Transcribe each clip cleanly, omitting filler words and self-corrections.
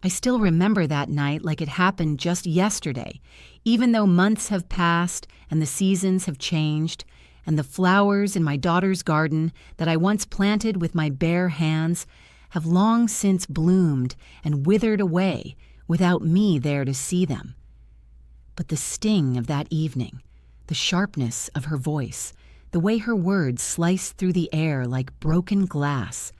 I still remember that night like it happened just yesterday, even though months have passed and the seasons have changed, and the flowers in my daughter's garden that I once planted with my bare hands have long since bloomed and withered away without me there to see them. But the sting of that evening, the sharpness of her voice, the way her words sliced through the air like broken glass,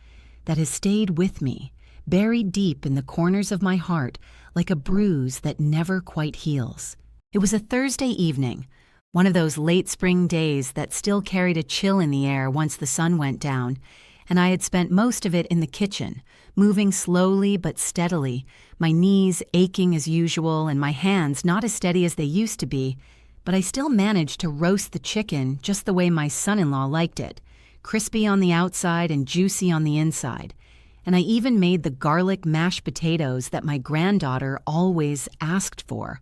that has stayed with me, buried deep in the corners of my heart like a bruise that never quite heals. It was a Thursday evening, one of those late spring days that still carried a chill in the air once the sun went down, and I had spent most of it in the kitchen, moving slowly but steadily, my knees aching as usual and my hands not as steady as they used to be, but I still managed to roast the chicken just the way my son-in-law liked it, crispy on the outside and juicy on the inside. And I even made the garlic mashed potatoes that my granddaughter always asked for,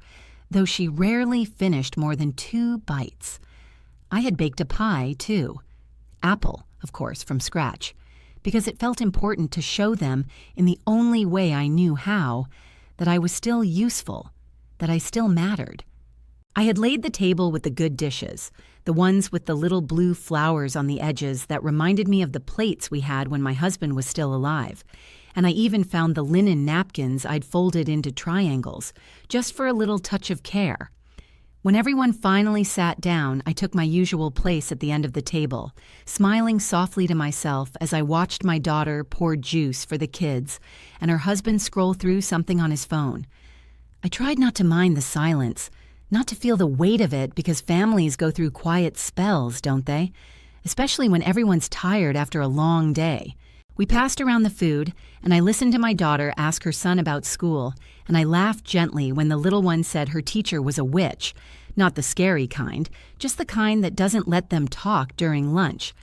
though she rarely finished more than 2 bites. I had baked a pie, too. Apple, of course, from scratch, because it felt important to show them in the only way I knew how, that I was still useful, that I still mattered. I had laid the table with the good dishes, the ones with the little blue flowers on the edges that reminded me of the plates we had when my husband was still alive, and I even found the linen napkins I'd folded into triangles, just for a little touch of care. When everyone finally sat down, I took my usual place at the end of the table, smiling softly to myself as I watched my daughter pour juice for the kids and her husband scroll through something on his phone. I tried not to mind the silence, not to feel the weight of it, because families go through quiet spells, don't they? Especially when everyone's tired after a long day. We passed around the food, and I listened to my daughter ask her son about school, and I laughed gently when the little one said her teacher was a witch, not the scary kind, just the kind that doesn't let them talk during lunch.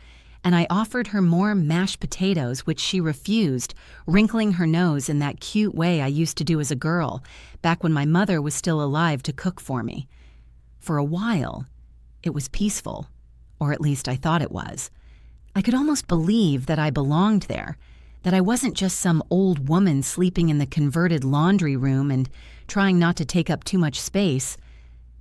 And I offered her more mashed potatoes, which she refused, wrinkling her nose in that cute way I used to do as a girl, back when my mother was still alive to cook for me. For a while, it was peaceful, or at least I thought it was. I could almost believe that I belonged there, that I wasn't just some old woman sleeping in the converted laundry room and trying not to take up too much space.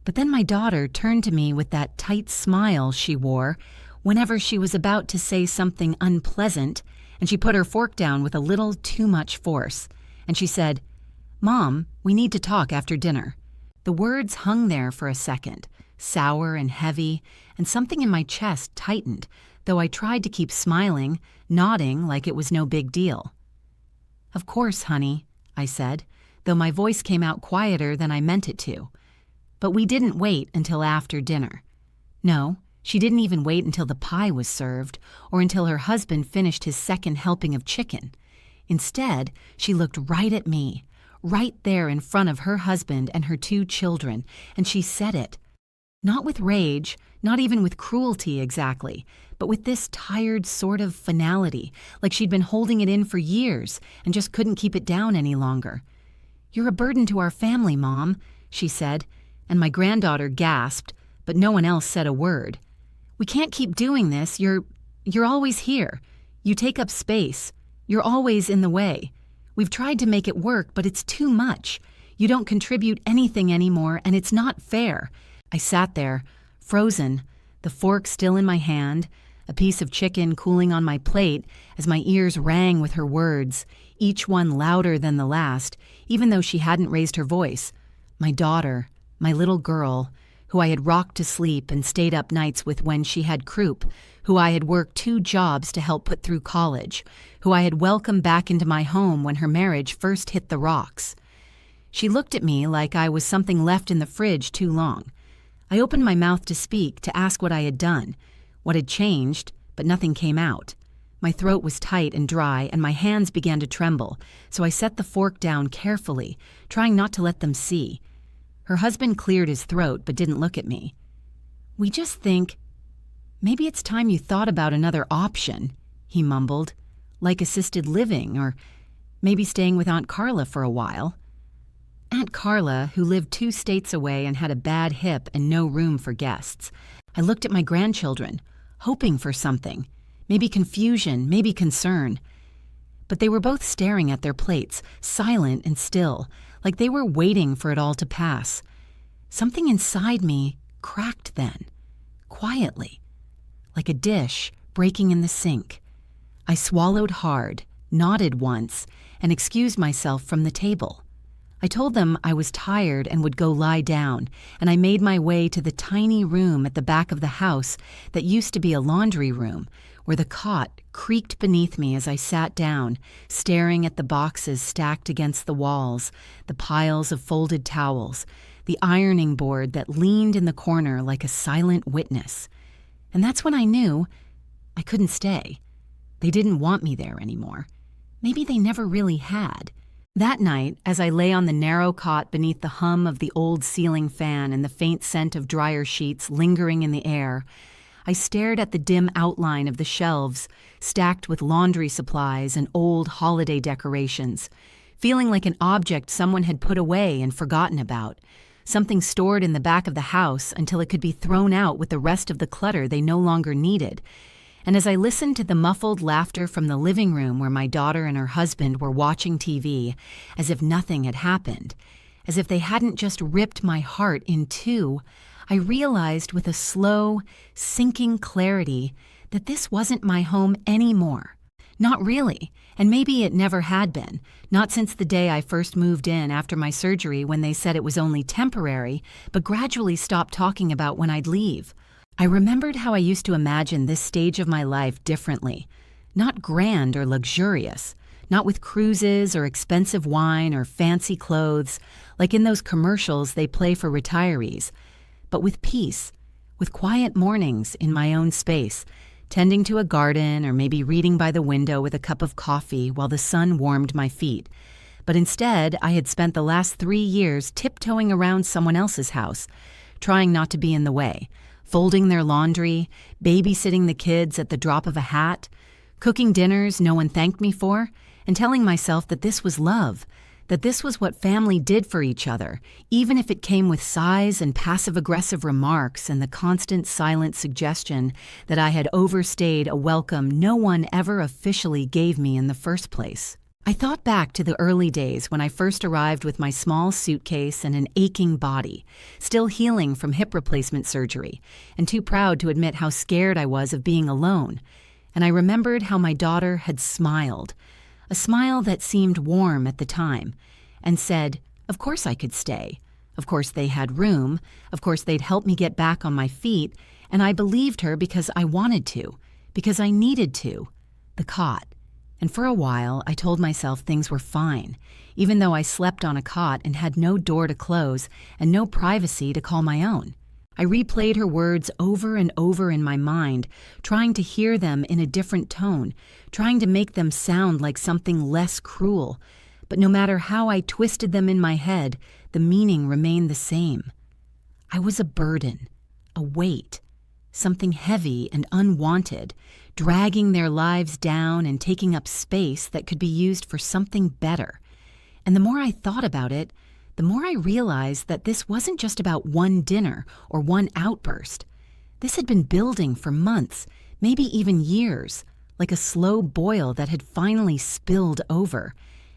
But then my daughter turned to me with that tight smile she wore whenever she was about to say something unpleasant, and she put her fork down with a little too much force, and she said, "Mom, we need to talk after dinner." The words hung there for a second, sour and heavy, and something in my chest tightened, though I tried to keep smiling, nodding like it was no big deal. "Of course, honey," I said, though my voice came out quieter than I meant it to. But we didn't wait until after dinner. No, she didn't even wait until the pie was served, or until her husband finished his second helping of chicken. Instead, she looked right at me, right there in front of her husband and her 2 children, and she said it. Not with rage, not even with cruelty exactly, but with this tired sort of finality, like she'd been holding it in for years and just couldn't keep it down any longer. "You're a burden to our family, Mom," she said, and my granddaughter gasped, but no one else said a word. "We can't keep doing this. You're always here. You take up space. You're always in the way. We've tried to make it work, but it's too much. You don't contribute anything anymore, and it's not fair." I sat there, frozen, the fork still in my hand, a piece of chicken cooling on my plate as my ears rang with her words, each one louder than the last, even though she hadn't raised her voice. My daughter, my little girl, who I had rocked to sleep and stayed up nights with when she had croup, who I had worked 2 jobs to help put through college, who I had welcomed back into my home when her marriage first hit the rocks. She looked at me like I was something left in the fridge too long. I opened my mouth to speak, to ask what I had done, what had changed, but nothing came out. My throat was tight and dry, and my hands began to tremble, so I set the fork down carefully, trying not to let them see. Her husband cleared his throat but didn't look at me. "We just think, maybe it's time you thought about another option," he mumbled, "like assisted living, or maybe staying with Aunt Carla for a while." Aunt Carla, who lived 2 states away and had a bad hip and no room for guests. I looked at my grandchildren, hoping for something, maybe confusion, maybe concern. but they were both staring at their plates, silent and still, like they were waiting for it all to pass. Something inside me cracked then, quietly, like a dish breaking in the sink. I swallowed hard, nodded once, and excused myself from the table. I told them I was tired and would go lie down, and I made my way to the tiny room at the back of the house that used to be a laundry room, where the cot creaked beneath me as I sat down, staring at the boxes stacked against the walls, the piles of folded towels, the ironing board that leaned in the corner like a silent witness. And that's when I knew I couldn't stay. They didn't want me there anymore. Maybe they never really had. That night, as I lay on the narrow cot beneath the hum of the old ceiling fan and the faint scent of dryer sheets lingering in the air, I stared at the dim outline of the shelves stacked with laundry supplies and old holiday decorations, feeling like an object someone had put away and forgotten about, something stored in the back of the house until it could be thrown out with the rest of the clutter they no longer needed. And as I listened to the muffled laughter from the living room where my daughter and her husband were watching TV, as if nothing had happened, as if they hadn't just ripped my heart in two, I realized with a slow, sinking clarity that this wasn't my home anymore. Not really, and maybe it never had been, not since the day I first moved in after my surgery when they said it was only temporary, but gradually stopped talking about when I'd leave. I remembered how I used to imagine this stage of my life differently, not grand or luxurious, not with cruises or expensive wine or fancy clothes, like in those commercials they play for retirees, but with peace, with quiet mornings in my own space, tending to a garden or maybe reading by the window with a cup of coffee while the sun warmed my feet. But instead, I had spent the last 3 years tiptoeing around someone else's house, trying not to be in the way, folding their laundry, babysitting the kids at the drop of a hat, cooking dinners no one thanked me for, and telling myself that this was love, that this was what family did for each other, even if it came with sighs and passive-aggressive remarks and the constant silent suggestion that I had overstayed a welcome no one ever officially gave me in the first place. I thought back to the early days when I first arrived with my small suitcase and an aching body, still healing from hip replacement surgery, and too proud to admit how scared I was of being alone. And I remembered how my daughter had smiled, a smile that seemed warm at the time, and said, of course I could stay. Of course they had room. Of course they'd help me get back on my feet, and I believed her because I wanted to, because I needed to. The cot. And for a while, I told myself things were fine, even though I slept on a cot and had no door to close and no privacy to call my own. I replayed her words over and over in my mind, trying to hear them in a different tone, trying to make them sound like something less cruel. But no matter how I twisted them in my head, the meaning remained the same. I was a burden, a weight, something heavy and unwanted, dragging their lives down and taking up space that could be used for something better. And the more I thought about it, the more I realized that this wasn't just about one dinner or one outburst. This had been building for months, maybe even years, like a slow boil that had finally spilled over,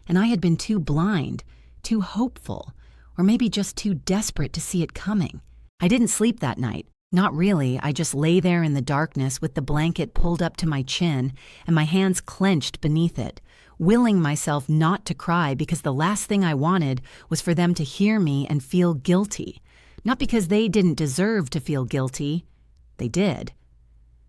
and I had been too blind, too hopeful, or maybe just too desperate to see it coming. I didn't sleep that night. Not really. I just lay there in the darkness with the blanket pulled up to my chin and my hands clenched beneath it, willing myself not to cry because the last thing I wanted was for them to hear me and feel guilty. Not because they didn't deserve to feel guilty. They did.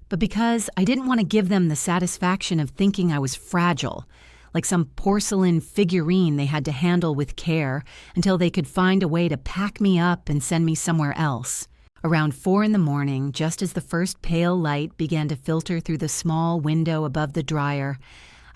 But because I didn't want to give them the satisfaction of thinking I was fragile, like some porcelain figurine they had to handle with care until they could find a way to pack me up and send me somewhere else. Around 4 a.m, just as the first pale light began to filter through the small window above the dryer,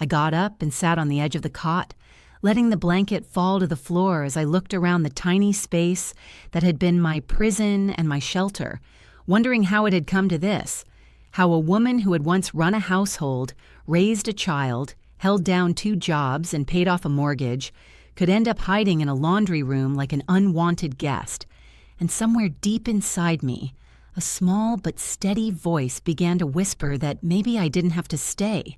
I got up and sat on the edge of the cot, letting the blanket fall to the floor as I looked around the tiny space that had been my prison and my shelter, wondering how it had come to this, how a woman who had once run a household, raised a child, held down 2 jobs, and paid off a mortgage, could end up hiding in a laundry room like an unwanted guest. And somewhere deep inside me, a small but steady voice began to whisper that maybe I didn't have to stay,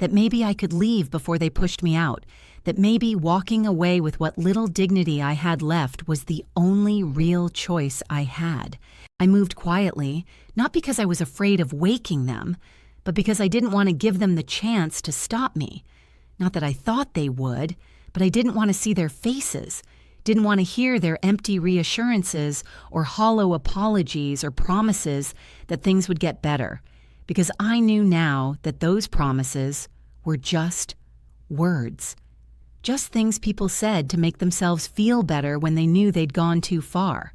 that maybe I could leave before they pushed me out, that maybe walking away with what little dignity I had left was the only real choice I had. I moved quietly, not because I was afraid of waking them, but because I didn't want to give them the chance to stop me. Not that I thought they would, but I didn't want to see their faces, didn't want to hear their empty reassurances or hollow apologies or promises that things would get better, because I knew now that those promises were just words. Just things people said to make themselves feel better when they knew they'd gone too far.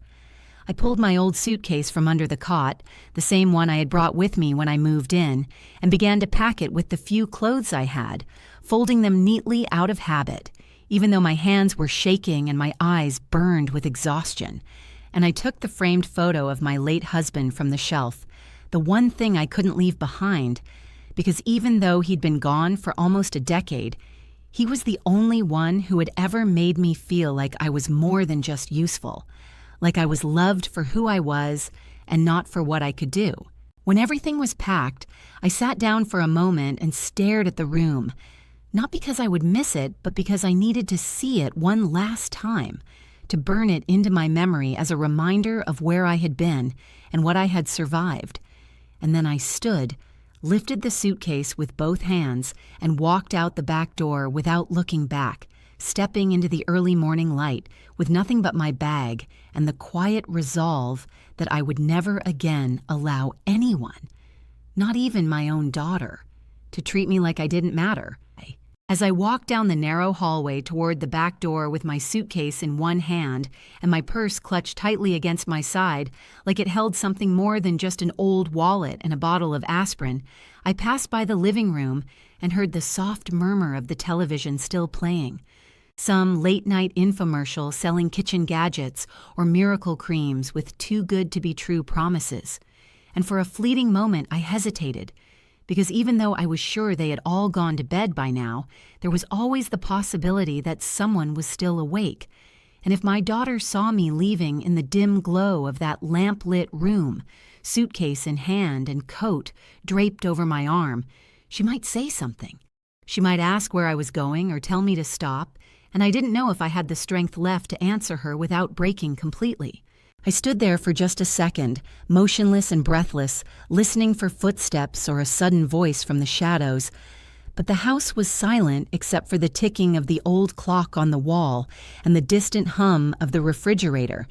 I pulled my old suitcase from under the cot, the same one I had brought with me when I moved in, and began to pack it with the few clothes I had, folding them neatly out of habit, even though my hands were shaking and my eyes burned with exhaustion. And I took the framed photo of my late husband from the shelf, the one thing I couldn't leave behind, because even though he'd been gone for almost a decade, he was the only one who had ever made me feel like I was more than just useful, like I was loved for who I was and not for what I could do. When everything was packed, I sat down for a moment and stared at the room, not because I would miss it, but because I needed to see it one last time, to burn it into my memory as a reminder of where I had been and what I had survived. And then I stood, lifted the suitcase with both hands, and walked out the back door without looking back, stepping into the early morning light with nothing but my bag and the quiet resolve that I would never again allow anyone, not even my own daughter, to treat me like I didn't matter. As I walked down the narrow hallway toward the back door with my suitcase in one hand and my purse clutched tightly against my side like it held something more than just an old wallet and a bottle of aspirin, I passed by the living room and heard the soft murmur of the television still playing. Some late-night infomercial selling kitchen gadgets or miracle creams with too-good-to-be-true promises. And for a fleeting moment I hesitated, because even though I was sure they had all gone to bed by now, there was always the possibility that someone was still awake. And if my daughter saw me leaving in the dim glow of that lamp-lit room, suitcase in hand and coat draped over my arm, she might say something. She might ask where I was going or tell me to stop, and I didn't know if I had the strength left to answer her without breaking completely. I stood there for just a second, motionless and breathless, listening for footsteps or a sudden voice from the shadows. But the house was silent except for the ticking of the old clock on the wall and the distant hum of the refrigerator,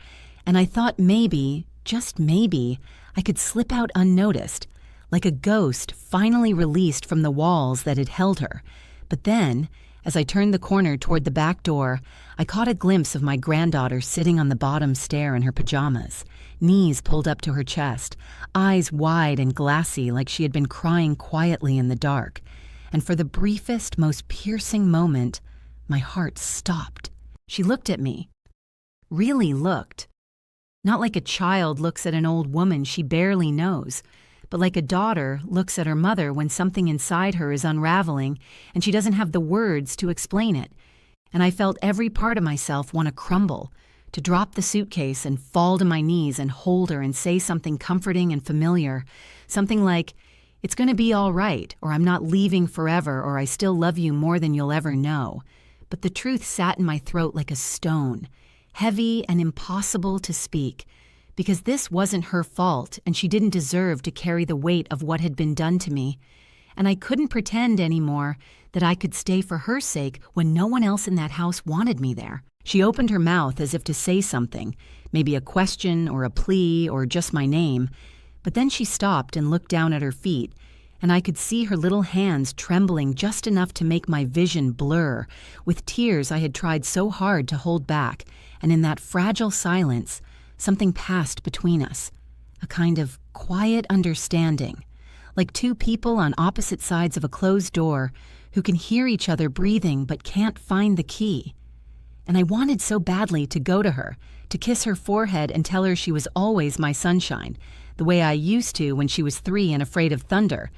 and I thought maybe, just maybe, I could slip out unnoticed, like a ghost finally released from the walls that had held her. But then, as I turned the corner toward the back door, I caught a glimpse of my granddaughter sitting on the bottom stair in her pajamas, knees pulled up to her chest, eyes wide and glassy like she had been crying quietly in the dark. And for the briefest, most piercing moment, my heart stopped. She looked at me. Really looked. Not like a child looks at an old woman she barely knows, but like a daughter looks at her mother when something inside her is unraveling and she doesn't have the words to explain it. And I felt every part of myself want to crumble, to drop the suitcase and fall to my knees and hold her and say something comforting and familiar, something like, "It's going to be all right," or "I'm not leaving forever," or "I still love you more than you'll ever know." But the truth sat in my throat like a stone, heavy and impossible to speak, because this wasn't her fault and she didn't deserve to carry the weight of what had been done to me. And I couldn't pretend anymore that I could stay for her sake when no one else in that house wanted me there. She opened her mouth as if to say something, maybe a question or a plea or just my name, but then she stopped and looked down at her feet, and I could see her little hands trembling just enough to make my vision blur with tears I had tried so hard to hold back, and in that fragile silence, something passed between us, a kind of quiet understanding, like two people on opposite sides of a closed door who can hear each other breathing but can't find the key. And I wanted so badly to go to her, to kiss her forehead and tell her she was always my sunshine, the way I used to when she was 3 and afraid of thunder.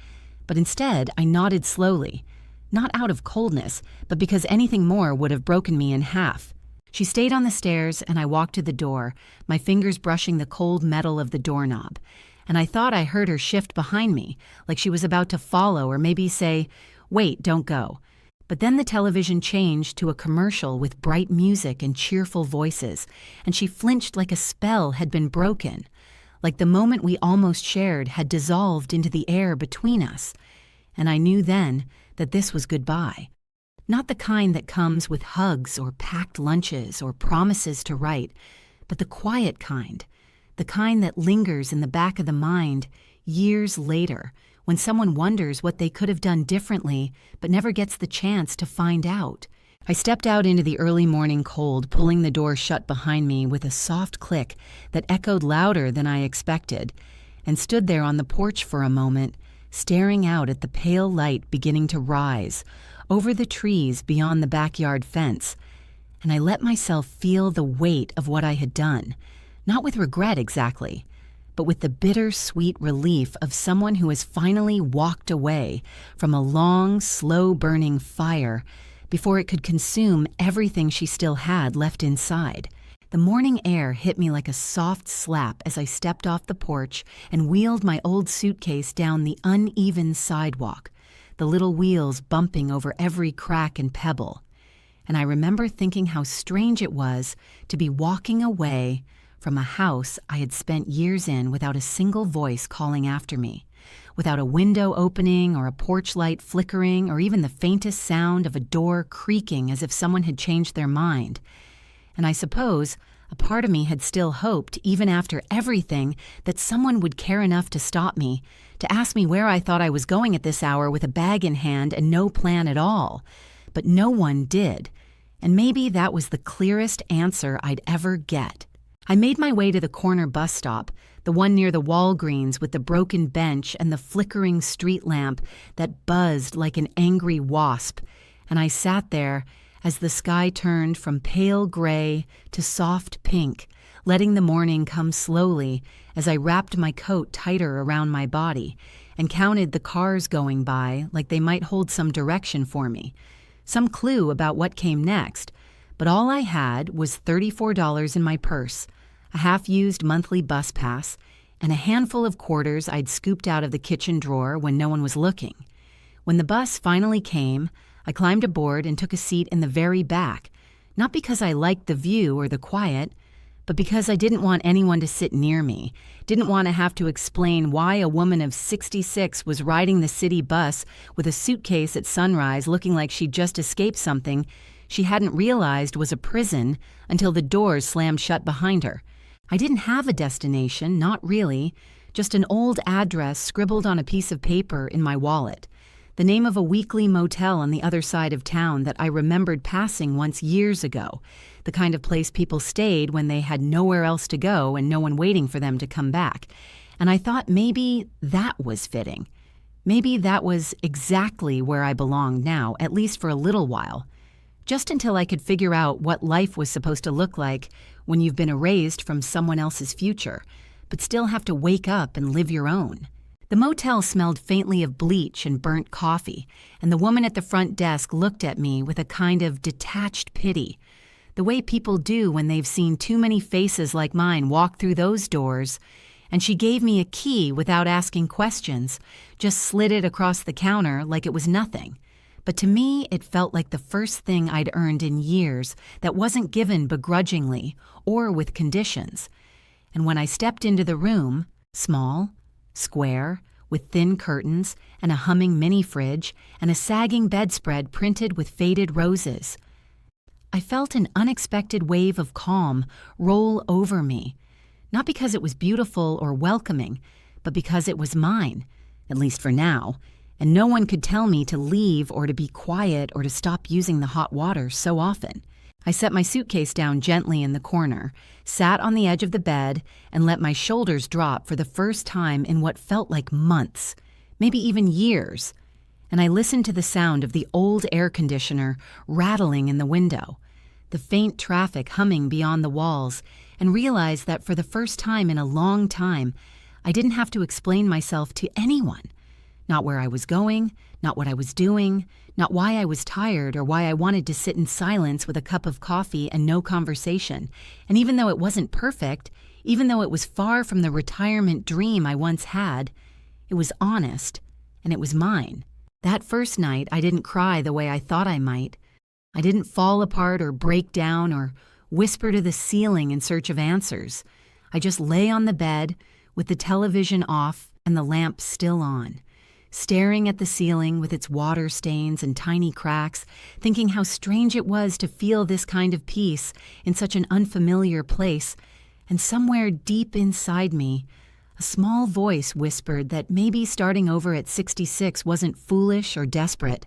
But instead, I nodded slowly, not out of coldness, but because anything more would have broken me in half. She stayed on the stairs, and I walked to the door, my fingers brushing the cold metal of the doorknob. And I thought I heard her shift behind me, like she was about to follow or maybe say, "Wait, don't go." But then the television changed to a commercial with bright music and cheerful voices, and she flinched like a spell had been broken, like the moment we almost shared had dissolved into the air between us. And I knew then that this was goodbye. Not the kind that comes with hugs or packed lunches or promises to write, but the quiet kind, the kind that lingers in the back of the mind years later, when someone wonders what they could have done differently but never gets the chance to find out. I stepped out into the early morning cold, pulling the door shut behind me with a soft click that echoed louder than I expected, and stood there on the porch for a moment, staring out at the pale light beginning to rise over the trees beyond the backyard fence. And I let myself feel the weight of what I had done, not with regret exactly, but with the bitter-sweet relief of someone who has finally walked away from a long, slow-burning fire before it could consume everything she still had left inside. The morning air hit me like a soft slap as I stepped off the porch and wheeled my old suitcase down the uneven sidewalk, the little wheels bumping over every crack and pebble. And I remember thinking how strange it was to be walking away from a house I had spent years in without a single voice calling after me, without a window opening or a porch light flickering or even the faintest sound of a door creaking as if someone had changed their mind. And I suppose a part of me had still hoped, even after everything, that someone would care enough to stop me, to ask me where I thought I was going at this hour with a bag in hand and no plan at all. But no one did, and maybe that was the clearest answer I'd ever get. I made my way to the corner bus stop, the one near the Walgreens with the broken bench and the flickering street lamp that buzzed like an angry wasp, and I sat there as the sky turned from pale gray to soft pink, letting the morning come slowly as I wrapped my coat tighter around my body and counted the cars going by like they might hold some direction for me, some clue about what came next. But all I had was $34 in my purse, a half-used monthly bus pass, and a handful of quarters I'd scooped out of the kitchen drawer when no one was looking. When the bus finally came, I climbed aboard and took a seat in the very back, not because I liked the view or the quiet, but because I didn't want anyone to sit near me, didn't want to have to explain why a woman of 66 was riding the city bus with a suitcase at sunrise looking like she'd just escaped something she hadn't realized was a prison until the doors slammed shut behind her. I didn't have a destination, not really, just an old address scribbled on a piece of paper in my wallet, the name of a weekly motel on the other side of town that I remembered passing once years ago, the kind of place people stayed when they had nowhere else to go and no one waiting for them to come back. And I thought maybe that was fitting. Maybe that was exactly where I belonged now, at least for a little while, just until I could figure out what life was supposed to look like when you've been erased from someone else's future, but still have to wake up and live your own. The motel smelled faintly of bleach and burnt coffee, and the woman at the front desk looked at me with a kind of detached pity, the way people do when they've seen too many faces like mine walk through those doors, and she gave me a key without asking questions, just slid it across the counter like it was nothing. But to me, it felt like the first thing I'd earned in years that wasn't given begrudgingly or with conditions. And when I stepped into the room, small, square, with thin curtains and a humming mini-fridge and a sagging bedspread printed with faded roses, I felt an unexpected wave of calm roll over me, not because it was beautiful or welcoming, but because it was mine, at least for now, and no one could tell me to leave or to be quiet or to stop using the hot water so often. I set my suitcase down gently in the corner, sat on the edge of the bed, and let my shoulders drop for the first time in what felt like months, maybe even years. And I listened to the sound of the old air conditioner rattling in the window, the faint traffic humming beyond the walls, and realized that for the first time in a long time, I didn't have to explain myself to anyone. Not where I was going, not what I was doing, not why I was tired or why I wanted to sit in silence with a cup of coffee and no conversation. And even though it wasn't perfect, even though it was far from the retirement dream I once had, it was honest, and it was mine. That first night, I didn't cry the way I thought I might. I didn't fall apart or break down or whisper to the ceiling in search of answers. I just lay on the bed with the television off and the lamp still on, staring at the ceiling with its water stains and tiny cracks, thinking how strange it was to feel this kind of peace in such an unfamiliar place. And somewhere deep inside me, a small voice whispered that maybe starting over at 66 wasn't foolish or desperate.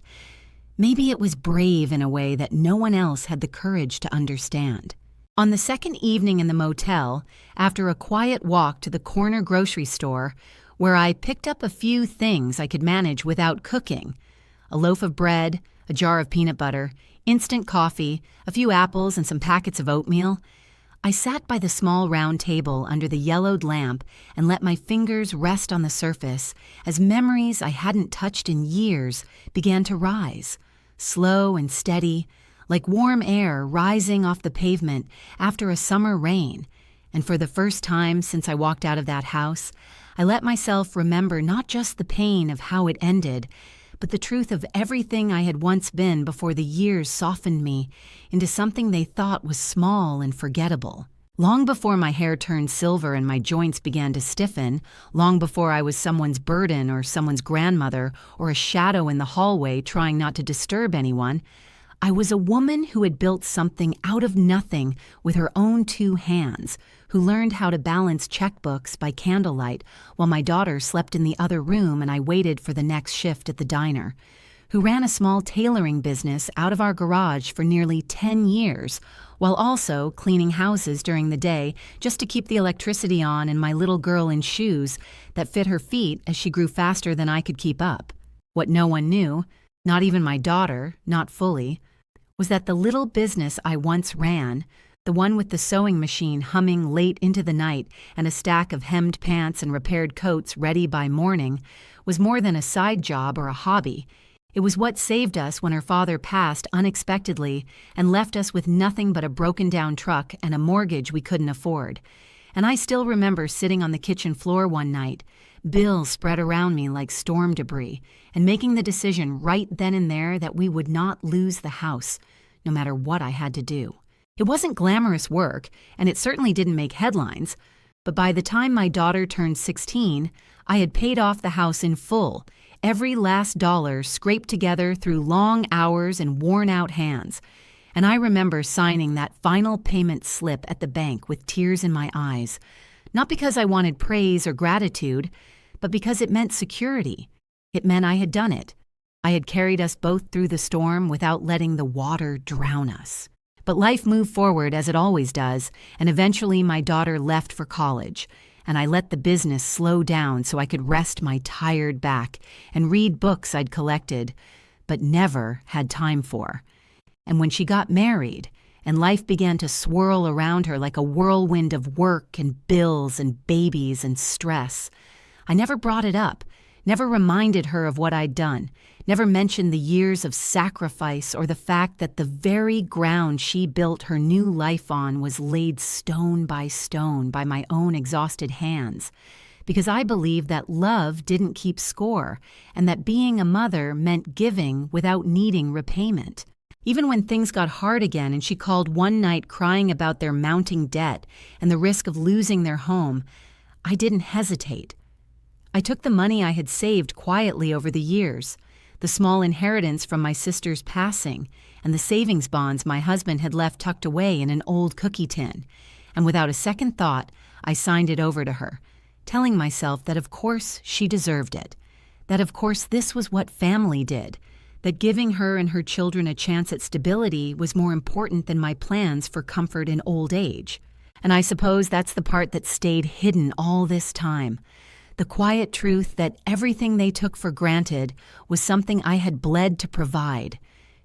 Maybe it was brave in a way that no one else had the courage to understand. On the second evening in the motel, after a quiet walk to the corner grocery store, where I picked up a few things I could manage without cooking, a loaf of bread, a jar of peanut butter, instant coffee, a few apples, and some packets of oatmeal, I sat by the small round table under the yellowed lamp and let my fingers rest on the surface as memories I hadn't touched in years began to rise, slow and steady, like warm air rising off the pavement after a summer rain. And for the first time since I walked out of that house, I let myself remember not just the pain of how it ended, but the truth of everything I had once been before the years softened me into something they thought was small and forgettable. Long before my hair turned silver and my joints began to stiffen, long before I was someone's burden or someone's grandmother or a shadow in the hallway trying not to disturb anyone, I was a woman who had built something out of nothing with her own two hands, who learned how to balance checkbooks by candlelight while my daughter slept in the other room and I waited for the next shift at the diner, who ran a small tailoring business out of our garage for nearly 10 years, while also cleaning houses during the day just to keep the electricity on and my little girl in shoes that fit her feet as she grew faster than I could keep up. What no one knew, not even my daughter, not fully, was that the little business I once ran, the one with the sewing machine humming late into the night and a stack of hemmed pants and repaired coats ready by morning, was more than a side job or a hobby. It was what saved us when her father passed unexpectedly and left us with nothing but a broken-down truck and a mortgage we couldn't afford. And I still remember sitting on the kitchen floor one night, bills spread around me like storm debris, and making the decision right then and there that we would not lose the house, no matter what I had to do. It wasn't glamorous work, and it certainly didn't make headlines, but by the time my daughter turned 16, I had paid off the house in full, every last dollar scraped together through long hours and worn-out hands. And I remember signing that final payment slip at the bank with tears in my eyes, not because I wanted praise or gratitude, but because it meant security. It meant I had done it. I had carried us both through the storm without letting the water drown us. But life moved forward as it always does, and eventually my daughter left for college, and I let the business slow down so I could rest my tired back and read books I'd collected, but never had time for. And when she got married, and life began to swirl around her like a whirlwind of work and bills and babies and stress, I never brought it up, never reminded her of what I'd done, never mentioned the years of sacrifice or the fact that the very ground she built her new life on was laid stone by my own exhausted hands, because I believed that love didn't keep score and that being a mother meant giving without needing repayment. Even when things got hard again and she called one night crying about their mounting debt and the risk of losing their home, I didn't hesitate. I took the money I had saved quietly over the years, the small inheritance from my sister's passing, and the savings bonds my husband had left tucked away in an old cookie tin, and without a second thought, I signed it over to her, telling myself that of course she deserved it, that of course this was what family did, that giving her and her children a chance at stability was more important than my plans for comfort in old age. And I suppose that's the part that stayed hidden all this time, the quiet truth that everything they took for granted was something I had bled to provide,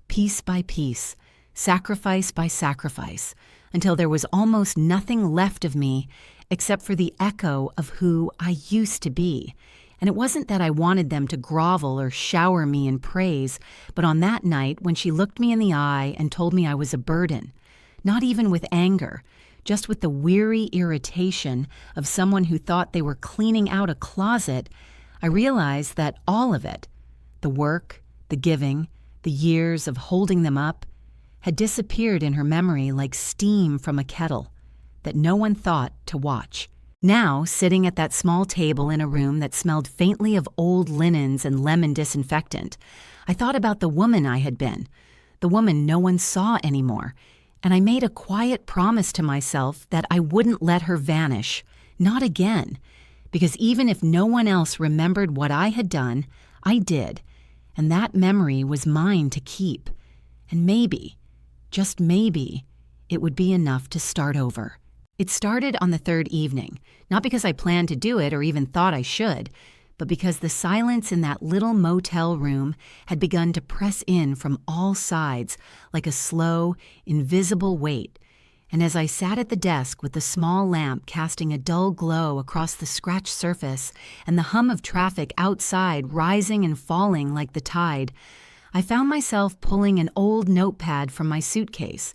piece by piece, sacrifice by sacrifice, until there was almost nothing left of me except for the echo of who I used to be. And it wasn't that I wanted them to grovel or shower me in praise, but on that night when she looked me in the eye and told me I was a burden, not even with anger, just with the weary irritation of someone who thought they were cleaning out a closet, I realized that all of it, the work, the giving, the years of holding them up, had disappeared in her memory like steam from a kettle that no one thought to watch. Now, sitting at that small table in a room that smelled faintly of old linens and lemon disinfectant, I thought about the woman I had been, the woman no one saw anymore, and I made a quiet promise to myself that I wouldn't let her vanish, not again, because even if no one else remembered what I had done, I did, and that memory was mine to keep. And maybe, just maybe, it would be enough to start over. It started on the third evening, not because I planned to do it or even thought I should, but because the silence in that little motel room had begun to press in from all sides like a slow, invisible weight. And as I sat at the desk with the small lamp casting a dull glow across the scratched surface and the hum of traffic outside rising and falling like the tide, I found myself pulling an old notepad from my suitcase,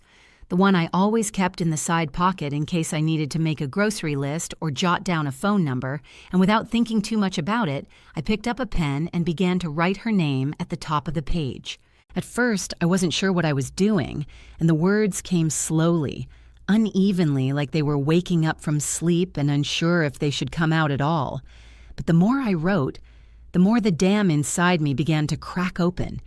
the one I always kept in the side pocket in case I needed to make a grocery list or jot down a phone number, and without thinking too much about it, I picked up a pen and began to write her name at the top of the page. At first, I wasn't sure what I was doing, and the words came slowly, unevenly, like they were waking up from sleep and unsure if they should come out at all. But the more I wrote, the more the dam inside me began to crack open,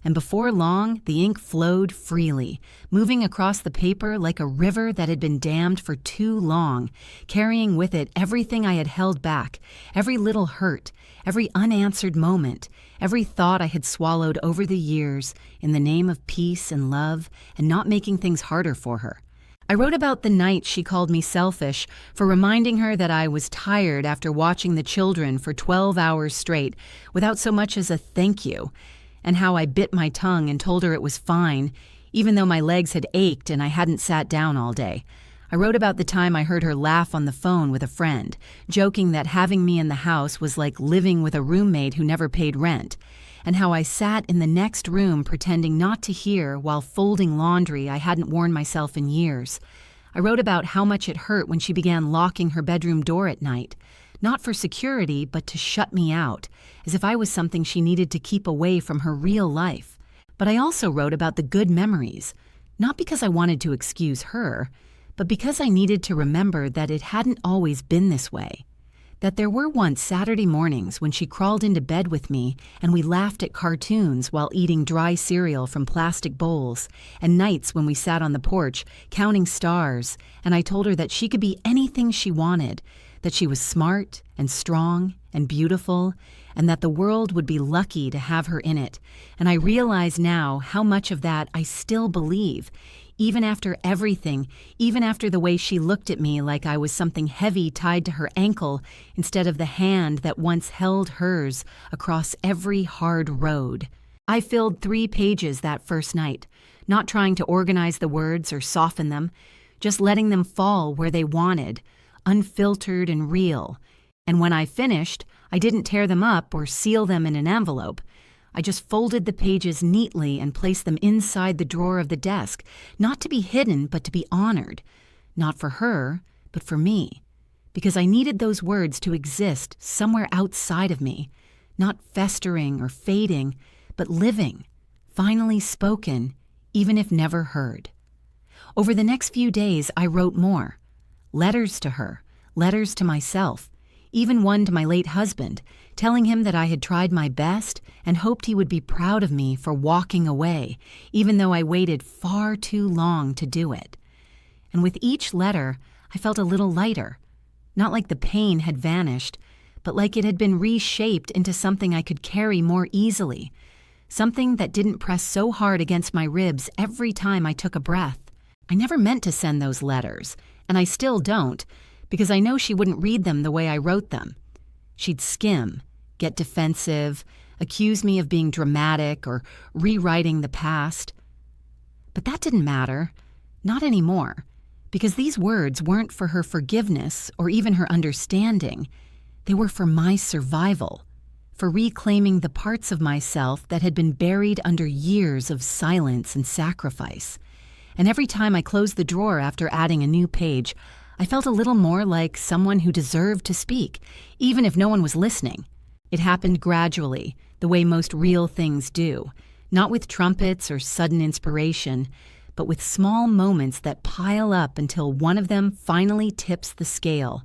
and before long, the ink flowed freely, moving across the paper like a river that had been dammed for too long, carrying with it everything I had held back, every little hurt, every unanswered moment, every thought I had swallowed over the years in the name of peace and love and not making things harder for her. I wrote about the night she called me selfish for reminding her that I was tired after watching the children for 12 hours straight without so much as a thank you, and how I bit my tongue and told her it was fine, even though my legs had ached and I hadn't sat down all day. I wrote about the time I heard her laugh on the phone with a friend, joking that having me in the house was like living with a roommate who never paid rent, and how I sat in the next room pretending not to hear while folding laundry I hadn't worn myself in years. I wrote about how much it hurt when she began locking her bedroom door at night, not for security, but to shut me out, as if I was something she needed to keep away from her real life. But I also wrote about the good memories, not because I wanted to excuse her, but because I needed to remember that it hadn't always been this way. That there were once Saturday mornings when she crawled into bed with me and we laughed at cartoons while eating dry cereal from plastic bowls, and nights when we sat on the porch counting stars, and I told her that she could be anything she wanted, that she was smart and strong and beautiful, and that the world would be lucky to have her in it. And I realize now how much of that I still believe, even after everything, even after the way she looked at me like I was something heavy tied to her ankle instead of the hand that once held hers across every hard road. I filled 3 pages that first night, not trying to organize the words or soften them, just letting them fall where they wanted, unfiltered and real. And when I finished, I didn't tear them up or seal them in an envelope. I just folded the pages neatly and placed them inside the drawer of the desk, not to be hidden but to be honored. Not for her, but for me. Because I needed those words to exist somewhere outside of me, not festering or fading, but living, finally spoken, even if never heard. Over the next few days, I wrote more. Letters to her, letters to myself, even one to my late husband, telling him that I had tried my best and hoped he would be proud of me for walking away, even though I waited far too long to do it. And with each letter, I felt a little lighter, not like the pain had vanished, but like it had been reshaped into something I could carry more easily, something that didn't press so hard against my ribs every time I took a breath. I never meant to send those letters, and I still don't, because I know she wouldn't read them the way I wrote them. She'd skim, get defensive, accuse me of being dramatic or rewriting the past. But that didn't matter, not anymore, because these words weren't for her forgiveness or even her understanding. They were for my survival, for reclaiming the parts of myself that had been buried under years of silence and sacrifice. And every time I closed the drawer after adding a new page, I felt a little more like someone who deserved to speak, even if no one was listening. It happened gradually, the way most real things do, not with trumpets or sudden inspiration, but with small moments that pile up until one of them finally tips the scale.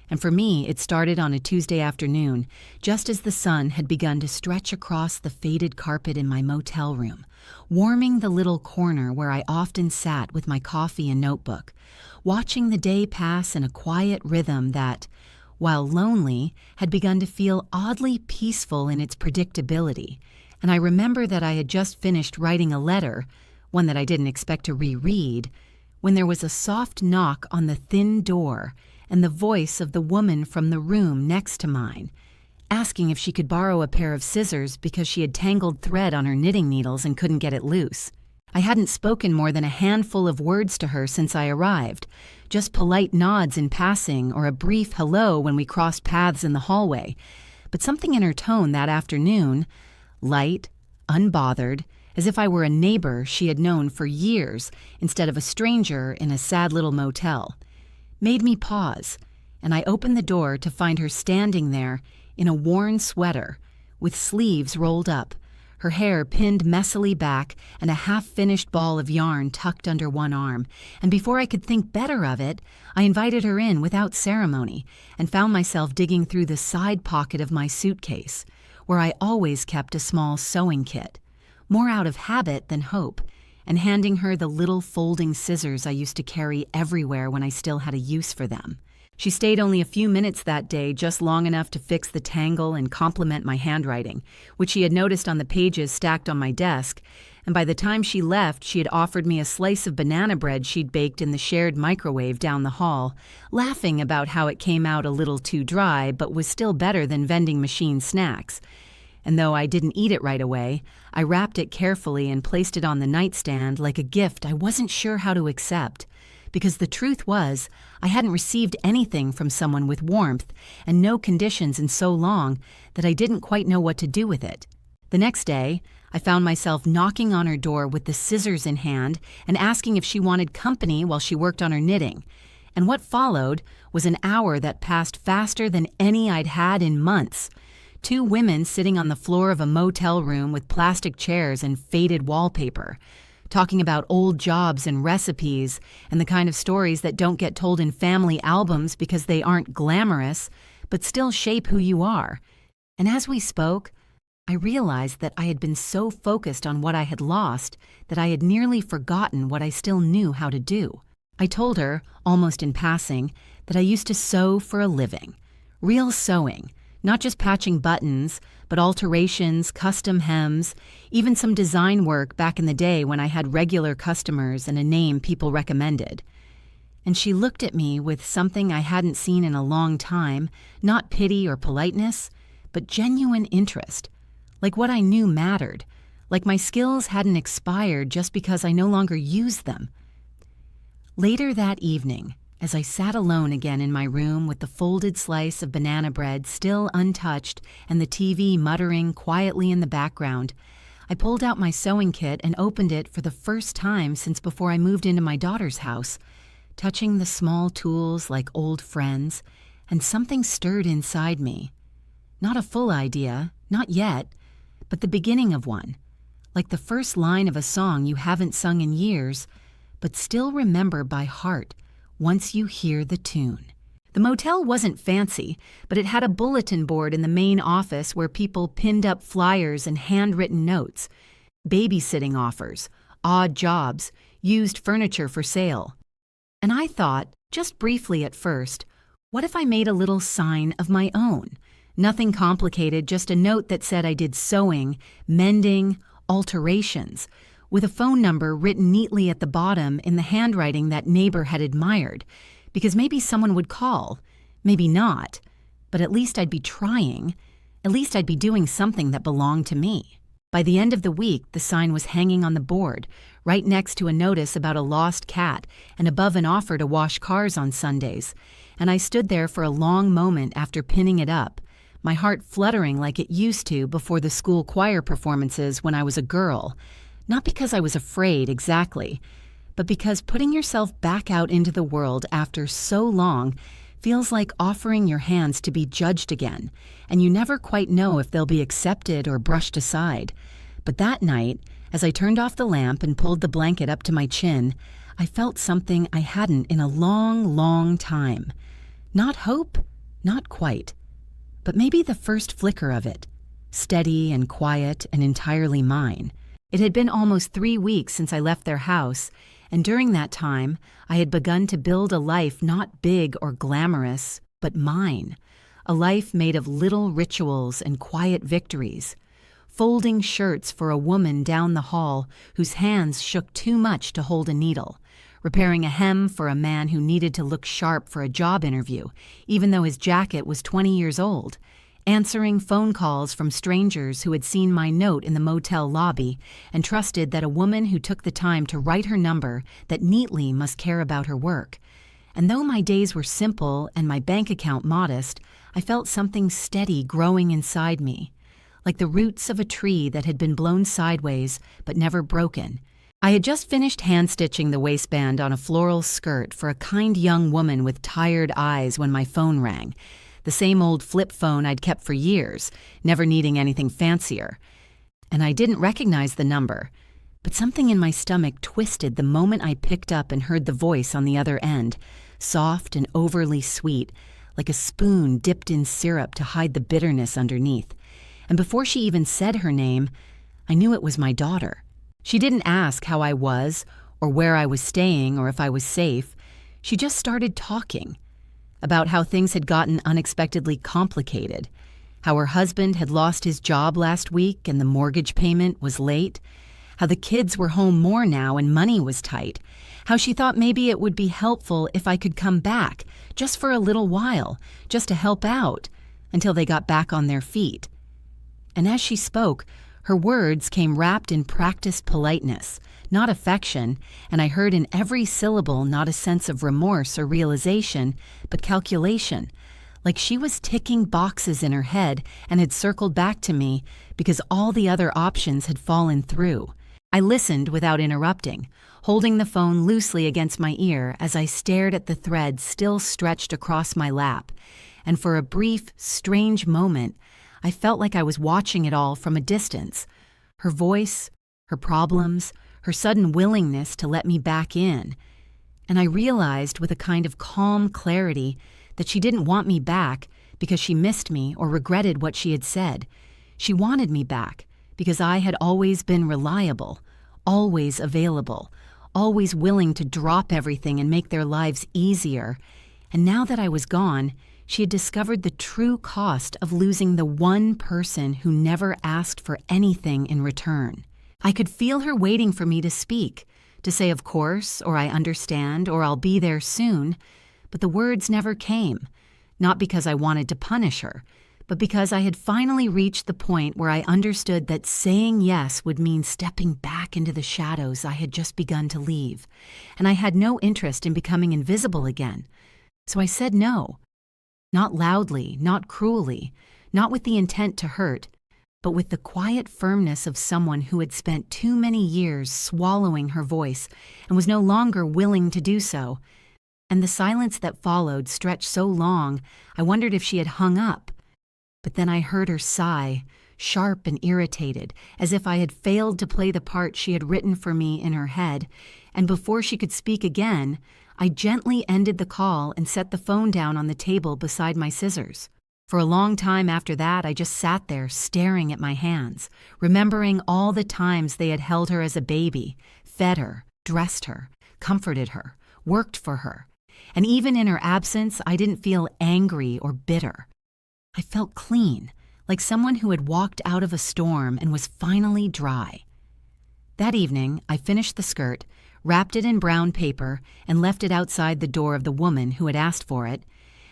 And for me, it started on a Tuesday afternoon, just as the sun had begun to stretch across the faded carpet in my motel room, warming the little corner where I often sat with my coffee and notebook, watching the day pass in a quiet rhythm that, while lonely, had begun to feel oddly peaceful in its predictability. And I remember that I had just finished writing a letter, one that I didn't expect to reread, when there was a soft knock on the thin door and the voice of the woman from the room next to mine, asking if she could borrow a pair of scissors because she had tangled thread on her knitting needles and couldn't get it loose. I hadn't spoken more than a handful of words to her since I arrived, just polite nods in passing or a brief hello when we crossed paths in the hallway. But something in her tone that afternoon, light, unbothered, as if I were a neighbor she had known for years instead of a stranger in a sad little motel, made me pause, and I opened the door to find her standing there in a worn sweater, with sleeves rolled up, her hair pinned messily back and a half-finished ball of yarn tucked under one arm. And before I could think better of it, I invited her in without ceremony and found myself digging through the side pocket of my suitcase, where I always kept a small sewing kit, more out of habit than hope, and handing her the little folding scissors I used to carry everywhere when I still had a use for them. She stayed only a few minutes that day, just long enough to fix the tangle and compliment my handwriting, which she had noticed on the pages stacked on my desk, and by the time she left, she had offered me a slice of banana bread she'd baked in the shared microwave down the hall, laughing about how it came out a little too dry but was still better than vending machine snacks. And though I didn't eat it right away, I wrapped it carefully and placed it on the nightstand like a gift I wasn't sure how to accept. Because the truth was, I hadn't received anything from someone with warmth and no conditions in so long that I didn't quite know what to do with it. The next day, I found myself knocking on her door with the scissors in hand and asking if she wanted company while she worked on her knitting. And what followed was an hour that passed faster than any I'd had in months. 2 women sitting on the floor of a motel room with plastic chairs and faded wallpaper, talking about old jobs and recipes and the kind of stories that don't get told in family albums because they aren't glamorous, but still shape who you are. And as we spoke, I realized that I had been so focused on what I had lost that I had nearly forgotten what I still knew how to do. I told her, almost in passing, that I used to sew for a living. Real sewing. Not just patching buttons, but alterations, custom hems, even some design work back in the day when I had regular customers and a name people recommended. And she looked at me with something I hadn't seen in a long time, not pity or politeness, but genuine interest, like what I knew mattered, like my skills hadn't expired just because I no longer used them. Later that evening, as I sat alone again in my room with the folded slice of banana bread still untouched and the TV muttering quietly in the background, I pulled out my sewing kit and opened it for the first time since before I moved into my daughter's house, touching the small tools like old friends, and something stirred inside me. Not a full idea, not yet, but the beginning of one, like the first line of a song you haven't sung in years, but still remember by heart once you hear the tune. The motel wasn't fancy, but it had a bulletin board in the main office where people pinned up flyers and handwritten notes, babysitting offers, odd jobs, used furniture for sale. And I thought, just briefly at first, what if I made a little sign of my own? Nothing complicated, just a note that said I did sewing, mending, alterations, with a phone number written neatly at the bottom in the handwriting that neighbor had admired, because maybe someone would call, maybe not, but at least I'd be trying, at least I'd be doing something that belonged to me. By the end of the week, the sign was hanging on the board, right next to a notice about a lost cat and above an offer to wash cars on Sundays, and I stood there for a long moment after pinning it up, my heart fluttering like it used to before the school choir performances when I was a girl. Not because I was afraid exactly, but because putting yourself back out into the world after so long feels like offering your hands to be judged again, and you never quite know if they'll be accepted or brushed aside. But that night, as I turned off the lamp and pulled the blanket up to my chin, I felt something I hadn't in a long, long time. Not hope, not quite, but maybe the first flicker of it, steady and quiet and entirely mine. It had been almost 3 weeks since I left their house, and during that time, I had begun to build a life not big or glamorous, but mine. A life made of little rituals and quiet victories. Folding shirts for a woman down the hall whose hands shook too much to hold a needle. Repairing a hem for a man who needed to look sharp for a job interview, even though his jacket was 20 years old. Answering phone calls from strangers who had seen my note in the motel lobby and trusted that a woman who took the time to write her number that neatly must care about her work. And though my days were simple and my bank account modest, I felt something steady growing inside me, like the roots of a tree that had been blown sideways but never broken. I had just finished hand-stitching the waistband on a floral skirt for a kind young woman with tired eyes when my phone rang. The same old flip phone I'd kept for years, never needing anything fancier. And I didn't recognize the number, but something in my stomach twisted the moment I picked up and heard the voice on the other end, soft and overly sweet, like a spoon dipped in syrup to hide the bitterness underneath. And before she even said her name, I knew it was my daughter. She didn't ask how I was, or where I was staying, or if I was safe. She just started talking about how things had gotten unexpectedly complicated, how her husband had lost his job last week and the mortgage payment was late, how the kids were home more now and money was tight, how she thought maybe it would be helpful if I could come back, just for a little while, just to help out, until they got back on their feet. And as she spoke, her words came wrapped in practiced politeness, not affection, and I heard in every syllable not a sense of remorse or realization, but calculation, like she was ticking boxes in her head and had circled back to me because all the other options had fallen through. I listened without interrupting, holding the phone loosely against my ear as I stared at the thread still stretched across my lap, and for a brief, strange moment, I felt like I was watching it all from a distance. Her voice, her problems, her sudden willingness to let me back in. And I realized with a kind of calm clarity that she didn't want me back because she missed me or regretted what she had said. She wanted me back because I had always been reliable, always available, always willing to drop everything and make their lives easier. And now that I was gone, she had discovered the true cost of losing the one person who never asked for anything in return. I could feel her waiting for me to speak, to say of course, or I understand, or I'll be there soon, but the words never came, not because I wanted to punish her, but because I had finally reached the point where I understood that saying yes would mean stepping back into the shadows I had just begun to leave, and I had no interest in becoming invisible again. So I said no. Not loudly, not cruelly, not with the intent to hurt, but with the quiet firmness of someone who had spent too many years swallowing her voice and was no longer willing to do so. And the silence that followed stretched so long, I wondered if she had hung up. But then I heard her sigh, sharp and irritated, as if I had failed to play the part she had written for me in her head, and before she could speak again, I gently ended the call and set the phone down on the table beside my scissors. For a long time after that, I just sat there staring at my hands, remembering all the times they had held her as a baby, fed her, dressed her, comforted her, worked for her. And even in her absence, I didn't feel angry or bitter. I felt clean, like someone who had walked out of a storm and was finally dry. That evening, I finished the skirt, wrapped it in brown paper, and left it outside the door of the woman who had asked for it.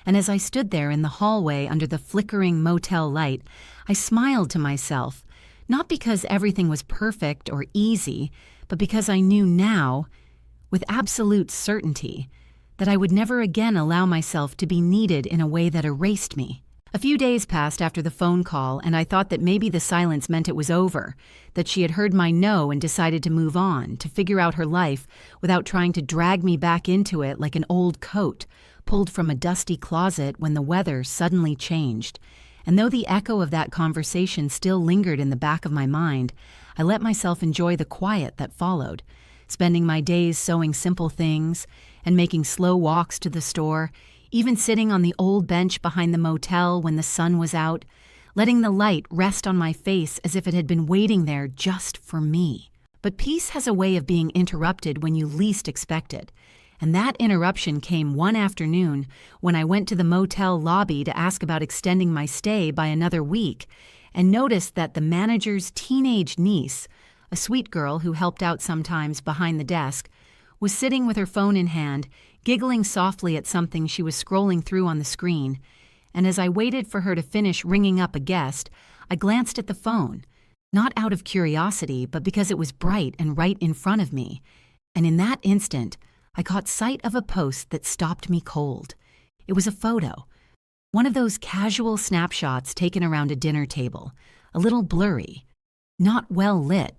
And as I stood there in the hallway under the flickering motel light, I smiled to myself, not because everything was perfect or easy, but because I knew now, with absolute certainty, that I would never again allow myself to be needed in a way that erased me. A few days passed after the phone call, and I thought that maybe the silence meant it was over, that she had heard my no and decided to move on, to figure out her life without trying to drag me back into it like an old coat pulled from a dusty closet when the weather suddenly changed. And though the echo of that conversation still lingered in the back of my mind, I let myself enjoy the quiet that followed, spending my days sewing simple things and making slow walks to the store, even sitting on the old bench behind the motel when the sun was out, letting the light rest on my face as if it had been waiting there just for me. But peace has a way of being interrupted when you least expect it, and that interruption came one afternoon when I went to the motel lobby to ask about extending my stay by another week, and noticed that the manager's teenage niece, a sweet girl who helped out sometimes behind the desk, was sitting with her phone in hand, giggling softly at something she was scrolling through on the screen, and as I waited for her to finish ringing up a guest, I glanced at the phone, not out of curiosity, but because it was bright and right in front of me, and in that instant, I caught sight of a post that stopped me cold. It was a photo, one of those casual snapshots taken around a dinner table, a little blurry, not well lit,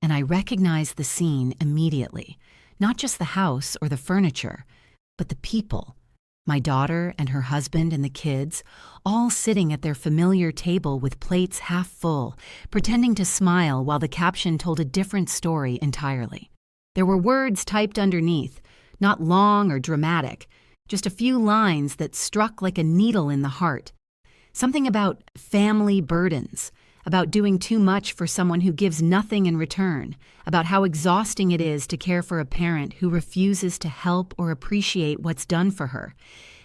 and I recognized the scene immediately. Not just the house or the furniture, but the people. My daughter and her husband and the kids, all sitting at their familiar table with plates half full, pretending to smile while the caption told a different story entirely. There were words typed underneath, not long or dramatic, just a few lines that struck like a needle in the heart. Something about family burdens, about doing too much for someone who gives nothing in return, about how exhausting it is to care for a parent who refuses to help or appreciate what's done for her.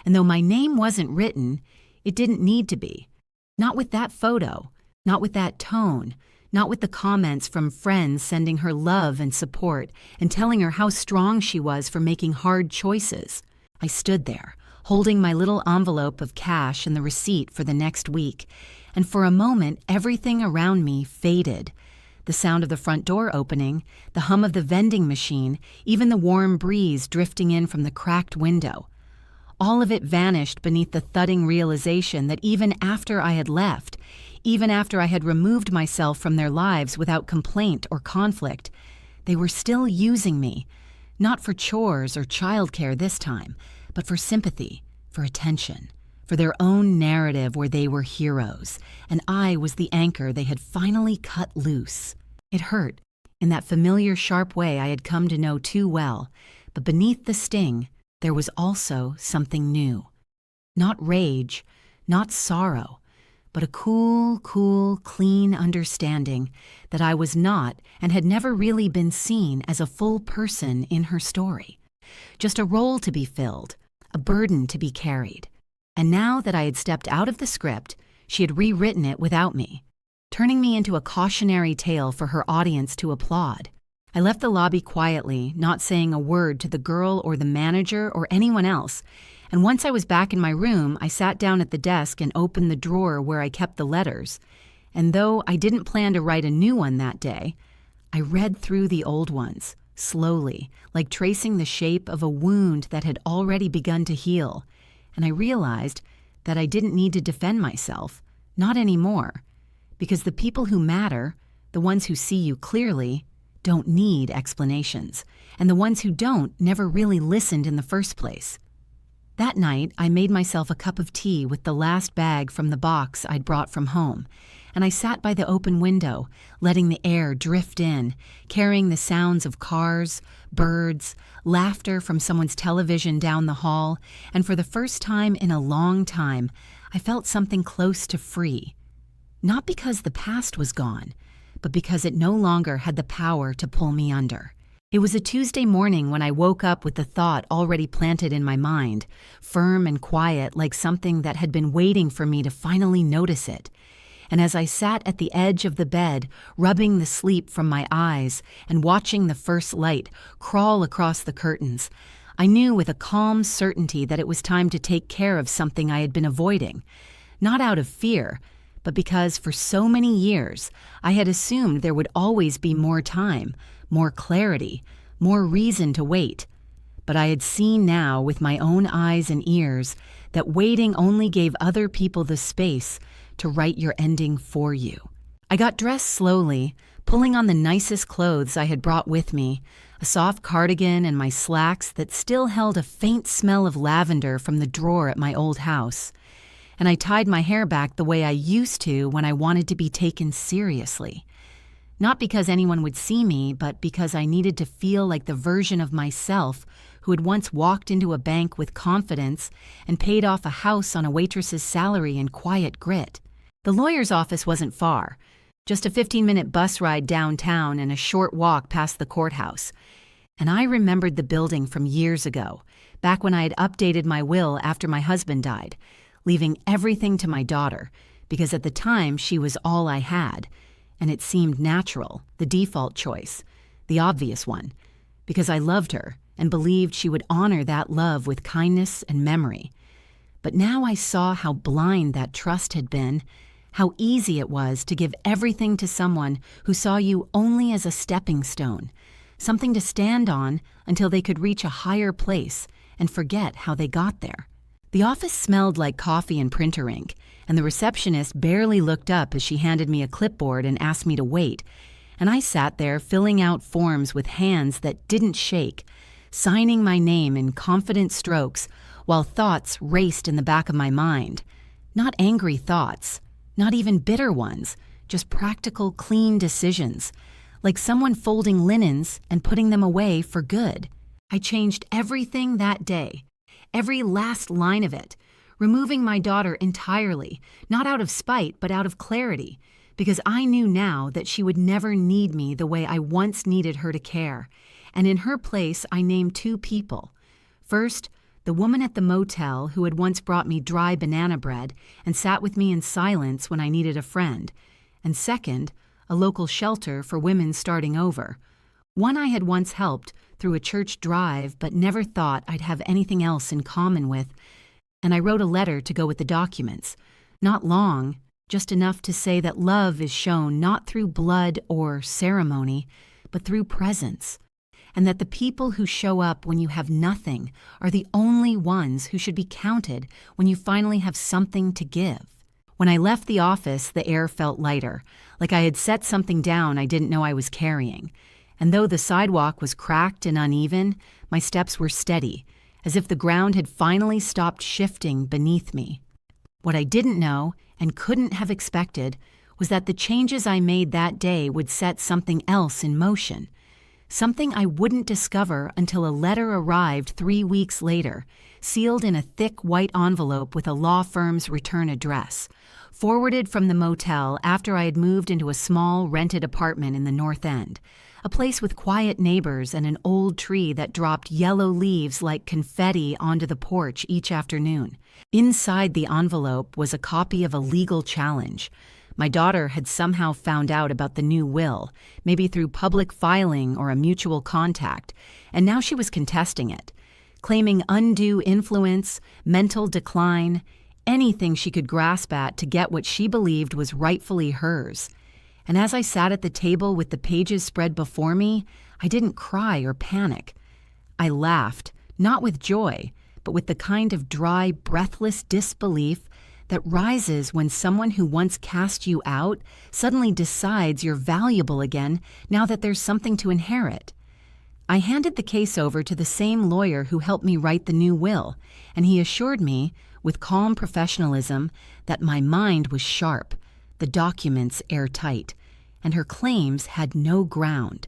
And though my name wasn't written, it didn't need to be. Not with that photo, not with that tone, not with the comments from friends sending her love and support and telling her how strong she was for making hard choices. I stood there, holding my little envelope of cash and the receipt for the next week, and for a moment everything around me faded. The sound of the front door opening, the hum of the vending machine, even the warm breeze drifting in from the cracked window. All of it vanished beneath the thudding realization that even after I had left, even after I had removed myself from their lives without complaint or conflict, they were still using me, not for chores or childcare this time, but for sympathy, for attention, for their own narrative where they were heroes, and I was the anchor they had finally cut loose. It hurt, in that familiar sharp way I had come to know too well, but beneath the sting, there was also something new. Not rage, not sorrow, but a cool, clean understanding that I was not and had never really been seen as a full person in her story. Just a role to be filled, a burden to be carried. And now that I had stepped out of the script, she had rewritten it without me, turning me into a cautionary tale for her audience to applaud. I left the lobby quietly, not saying a word to the girl or the manager or anyone else, and once I was back in my room, I sat down at the desk and opened the drawer where I kept the letters. And though I didn't plan to write a new one that day, I read through the old ones, slowly, like tracing the shape of a wound that had already begun to heal. And I realized that I didn't need to defend myself, not anymore, because the people who matter, the ones who see you clearly, don't need explanations, and the ones who don't never really listened in the first place. That night, I made myself a cup of tea with the last bag from the box I'd brought from home, and I sat by the open window, letting the air drift in, carrying the sounds of cars, birds, laughter from someone's television down the hall, and for the first time in a long time, I felt something close to free. Not because the past was gone, but because it no longer had the power to pull me under. It was a Tuesday morning when I woke up with the thought already planted in my mind, firm and quiet like something that had been waiting for me to finally notice it. And as I sat at the edge of the bed, rubbing the sleep from my eyes and watching the first light crawl across the curtains, I knew with a calm certainty that it was time to take care of something I had been avoiding, not out of fear, but because for so many years I had assumed there would always be more time, more clarity, more reason to wait. but I had seen now with my own eyes and ears that waiting only gave other people the space to write your ending for you. I got dressed slowly, pulling on the nicest clothes I had brought with me, a soft cardigan and my slacks that still held a faint smell of lavender from the drawer at my old house. And I tied my hair back the way I used to when I wanted to be taken seriously. Not because anyone would see me, but because I needed to feel like the version of myself who had once walked into a bank with confidence and paid off a house on a waitress's salary and quiet grit. The lawyer's office wasn't far, just a 15-minute bus ride downtown and a short walk past the courthouse. And I remembered the building from years ago, back when I had updated my will after my husband died, leaving everything to my daughter, because at the time she was all I had, and it seemed natural, the default choice, the obvious one, because I loved her and believed she would honor that love with kindness and memory. But now I saw how blind that trust had been, how easy it was to give everything to someone who saw you only as a stepping stone, something to stand on until they could reach a higher place and forget how they got there. The office smelled like coffee and printer ink, and the receptionist barely looked up as she handed me a clipboard and asked me to wait, and I sat there filling out forms with hands that didn't shake, signing my name in confident strokes while thoughts raced in the back of my mind. Not angry thoughts, not even bitter ones, just practical, clean decisions, like someone folding linens and putting them away for good. I changed everything that day. Every last line of it, removing my daughter entirely, not out of spite, but out of clarity, because I knew now that she would never need me the way I once needed her to care. And in her place, I named two people. First, the woman at the motel who had once brought me dry banana bread and sat with me in silence when I needed a friend. And second, a local shelter for women starting over. One I had once helped through a church drive, but never thought I'd have anything else in common with, and I wrote a letter to go with the documents. Not long, just enough to say that love is shown not through blood or ceremony, but through presence, and that the people who show up when you have nothing are the only ones who should be counted when you finally have something to give. When I left the office, the air felt lighter, like I had set something down I didn't know I was carrying. And though the sidewalk was cracked and uneven, my steps were steady, as if the ground had finally stopped shifting beneath me. What I didn't know and couldn't have expected was that the changes I made that day would set something else in motion, something I wouldn't discover until a letter arrived 3 weeks later, sealed in a thick white envelope with a law firm's return address, forwarded from the motel after I had moved into a small rented apartment in the North End. A place with quiet neighbors and an old tree that dropped yellow leaves like confetti onto the porch each afternoon. Inside the envelope was a copy of a legal challenge. My daughter had somehow found out about the new will, maybe through public filing or a mutual contact, and now she was contesting it, claiming undue influence, mental decline, anything she could grasp at to get what she believed was rightfully hers. And as I sat at the table with the pages spread before me, I didn't cry or panic. I laughed, not with joy, but with the kind of dry, breathless disbelief that rises when someone who once cast you out suddenly decides you're valuable again now that there's something to inherit. I handed the case over to the same lawyer who helped me write the new will, and he assured me, with calm professionalism, that my mind was sharp, the documents airtight, and her claims had no ground.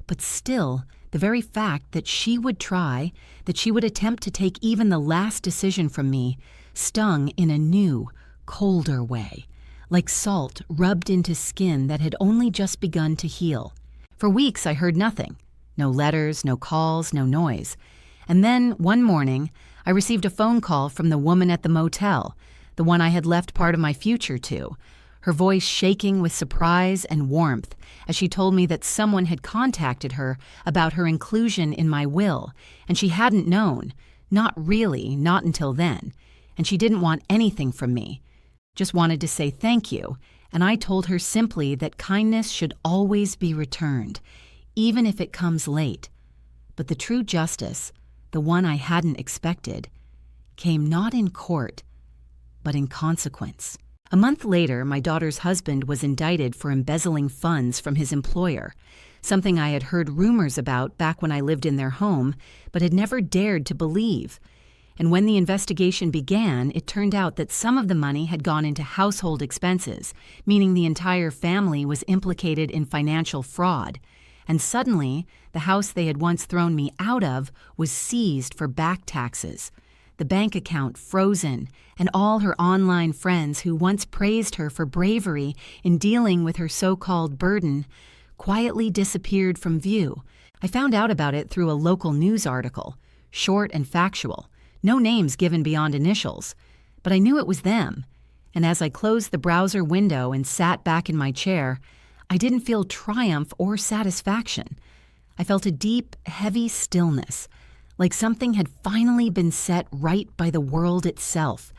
But still, the very fact that she would try, that she would attempt to take even the last decision from me, stung in a new, colder way, like salt rubbed into skin that had only just begun to heal. For weeks I heard nothing. No letters, no calls, no noise. And then, one morning, I received a phone call from the woman at the motel, the one I had left part of my future to, her voice shaking with surprise and warmth as she told me that someone had contacted her about her inclusion in my will, and she hadn't known, not really, not until then, and she didn't want anything from me, just wanted to say thank you, and I told her simply that kindness should always be returned, even if it comes late. But the true justice, the one I hadn't expected, came not in court, but in consequence. A month later, my daughter's husband was indicted for embezzling funds from his employer, something I had heard rumors about back when I lived in their home, but had never dared to believe. And when the investigation began, it turned out that some of the money had gone into household expenses, meaning the entire family was implicated in financial fraud. And suddenly, the house they had once thrown me out of was seized for back taxes, the bank account frozen, and all her online friends who once praised her for bravery in dealing with her so-called burden quietly disappeared from view. I found out about it through a local news article, short and factual, no names given beyond initials, but I knew it was them. And as I closed the browser window and sat back in my chair, I didn't feel triumph or satisfaction. I felt a deep, heavy stillness, like something had finally been set right by the world itself,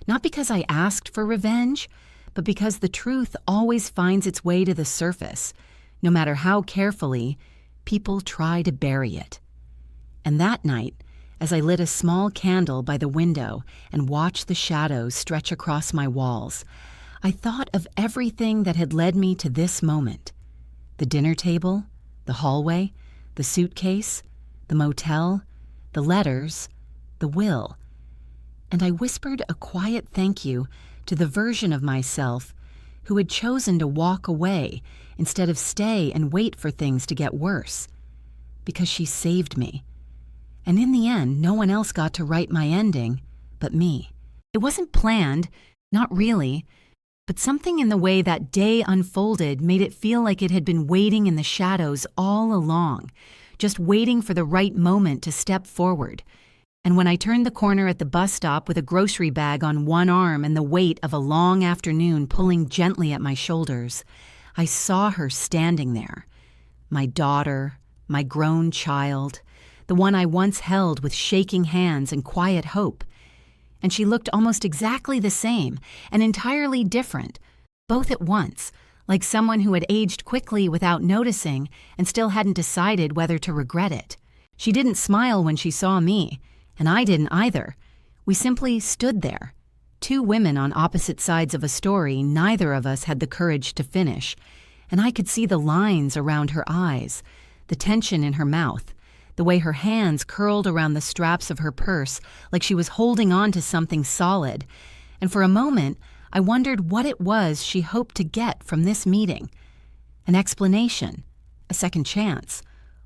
not because I asked for revenge, but because the truth always finds its way to the surface, no matter how carefully people try to bury it. And that night, as I lit a small candle by the window and watched the shadows stretch across my walls, I thought of everything that had led me to this moment. The dinner table, the hallway, the suitcase, the motel, the letters, the will. And I whispered a quiet thank you to the version of myself who had chosen to walk away instead of stay and wait for things to get worse. Because she saved me. And in the end, no one else got to write my ending but me. It wasn't planned, not really, but something in the way that day unfolded made it feel like it had been waiting in the shadows all along, just waiting for the right moment to step forward. And when I turned the corner at the bus stop with a grocery bag on one arm and the weight of a long afternoon pulling gently at my shoulders, I saw her standing there. My daughter, my grown child, the one I once held with shaking hands and quiet hope. And she looked almost exactly the same and entirely different, both at once, like someone who had aged quickly without noticing and still hadn't decided whether to regret it. She didn't smile when she saw me, and I didn't either. We simply stood there, two women on opposite sides of a story neither of us had the courage to finish, and I could see the lines around her eyes, the tension in her mouth, the way her hands curled around the straps of her purse like she was holding on to something solid. And for a moment, I wondered what it was she hoped to get from this meeting. An explanation, a second chance,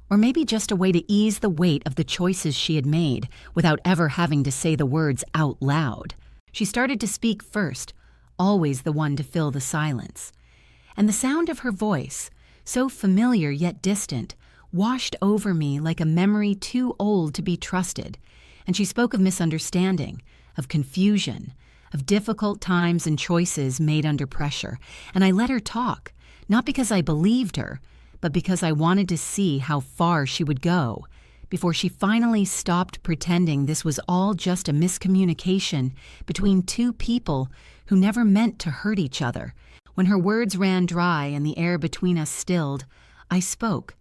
or maybe just a way to ease the weight of the choices she had made without ever having to say the words out loud. She started to speak first, always the one to fill the silence. And the sound of her voice, so familiar yet distant, washed over me like a memory too old to be trusted, and she spoke of misunderstanding, of confusion, of difficult times and choices made under pressure, and I let her talk, not because I believed her, but because I wanted to see how far she would go, before she finally stopped pretending this was all just a miscommunication between two people who never meant to hurt each other. When her words ran dry and the air between us stilled, I spoke.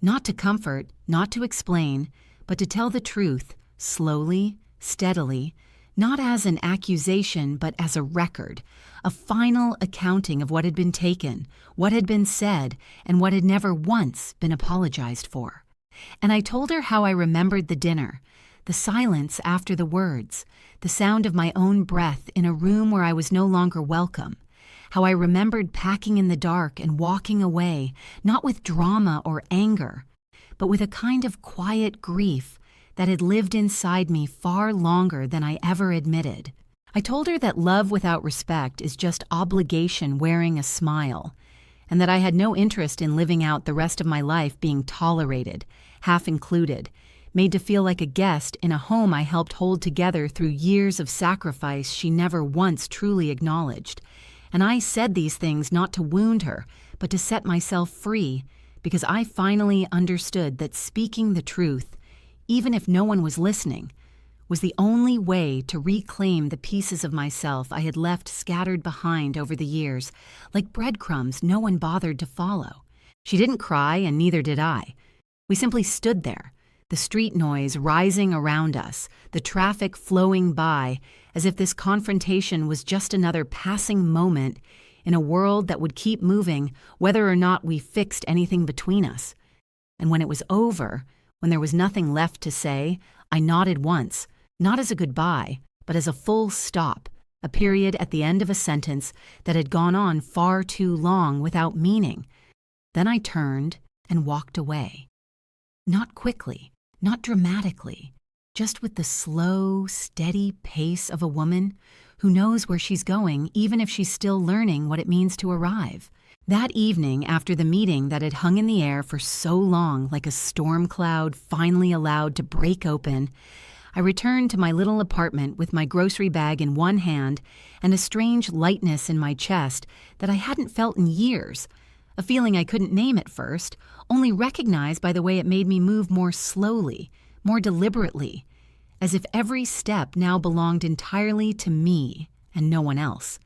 Not to comfort, not to explain, but to tell the truth, slowly, steadily, not as an accusation, but as a record, a final accounting of what had been taken, what had been said, and what had never once been apologized for. And I told her how I remembered the dinner, the silence after the words, the sound of my own breath in a room where I was no longer welcome, how I remembered packing in the dark and walking away, not with drama or anger, but with a kind of quiet grief that had lived inside me far longer than I ever admitted. I told her that love without respect is just obligation wearing a smile, and that I had no interest in living out the rest of my life being tolerated, half included, made to feel like a guest in a home I helped hold together through years of sacrifice she never once truly acknowledged. And I said these things not to wound her, but to set myself free, because I finally understood that speaking the truth, even if no one was listening, was the only way to reclaim the pieces of myself I had left scattered behind over the years, like breadcrumbs no one bothered to follow. She didn't cry, and neither did I. We simply stood there, the street noise rising around us, the traffic flowing by, as if this confrontation was just another passing moment in a world that would keep moving whether or not we fixed anything between us. And when it was over, when there was nothing left to say, I nodded once, not as a goodbye, but as a full stop, a period at the end of a sentence that had gone on far too long without meaning. Then I turned and walked away. Not quickly, not dramatically, just with the slow, steady pace of a woman who knows where she's going even if she's still learning what it means to arrive. That evening, after the meeting that had hung in the air for so long like a storm cloud finally allowed to break open, I returned to my little apartment with my grocery bag in one hand and a strange lightness in my chest that I hadn't felt in years, a feeling I couldn't name at first, only recognized by the way it made me move more slowly, more deliberately, as if every step now belonged entirely to me and no one else,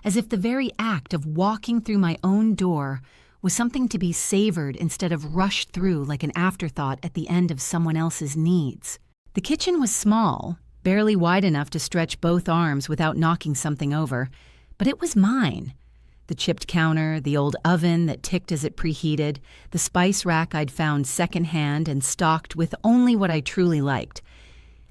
as if the very act of walking through my own door was something to be savored instead of rushed through like an afterthought at the end of someone else's needs. The kitchen was small, barely wide enough to stretch both arms without knocking something over, but it was mine. The chipped counter, the old oven that ticked as it preheated, the spice rack I'd found secondhand and stocked with only what I truly liked.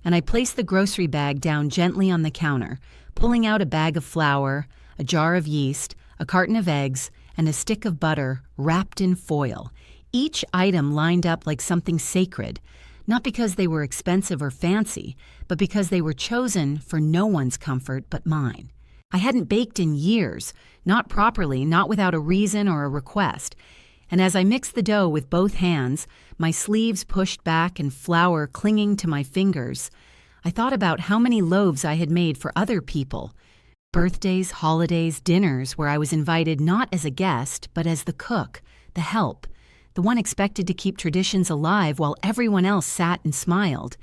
And I placed the grocery bag down gently on the counter, pulling out a bag of flour, a jar of yeast, a carton of eggs, and a stick of butter wrapped in foil, each item lined up like something sacred, not because they were expensive or fancy, but because they were chosen for no one's comfort but mine. I hadn't baked in years, not properly, not without a reason or a request, and as I mixed the dough with both hands, my sleeves pushed back and flour clinging to my fingers, I thought about how many loaves I had made for other people. Birthdays, holidays, dinners where I was invited not as a guest, but as the cook, the help, the one expected to keep traditions alive while everyone else sat and smiled,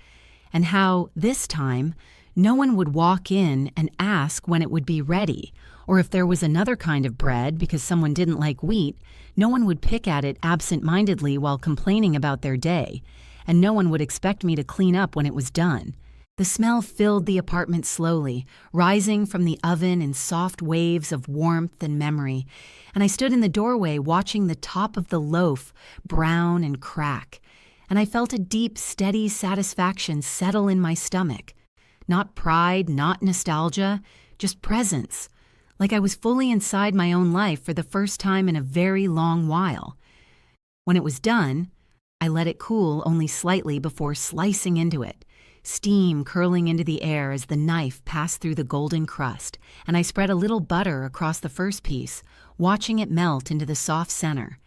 and how, this time, no one would walk in and ask when it would be ready, or if there was another kind of bread because someone didn't like wheat, no one would pick at it absent-mindedly while complaining about their day, and no one would expect me to clean up when it was done. The smell filled the apartment slowly, rising from the oven in soft waves of warmth and memory, and I stood in the doorway watching the top of the loaf brown and crack, and I felt a deep, steady satisfaction settle in my stomach. Not pride, not nostalgia, just presence, like I was fully inside my own life for the first time in a very long while. When it was done, I let it cool only slightly before slicing into it, steam curling into the air as the knife passed through the golden crust, and I spread a little butter across the first piece, watching it melt into the soft center.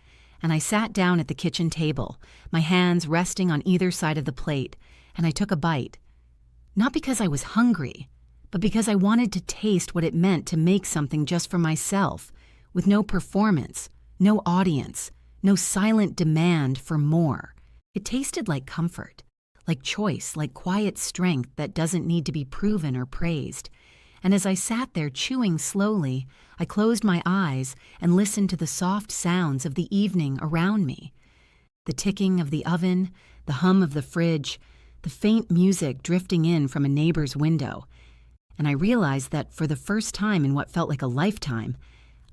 And I sat down at the kitchen table, my hands resting on either side of the plate, and I took a bite. Not because I was hungry, but because I wanted to taste what it meant to make something just for myself, with no performance, no audience, no silent demand for more. It tasted like comfort, like choice, like quiet strength that doesn't need to be proven or praised. And as I sat there chewing slowly, I closed my eyes and listened to the soft sounds of the evening around me. The ticking of the oven, the hum of the fridge, the faint music drifting in from a neighbor's window. And I realized that for the first time in what felt like a lifetime,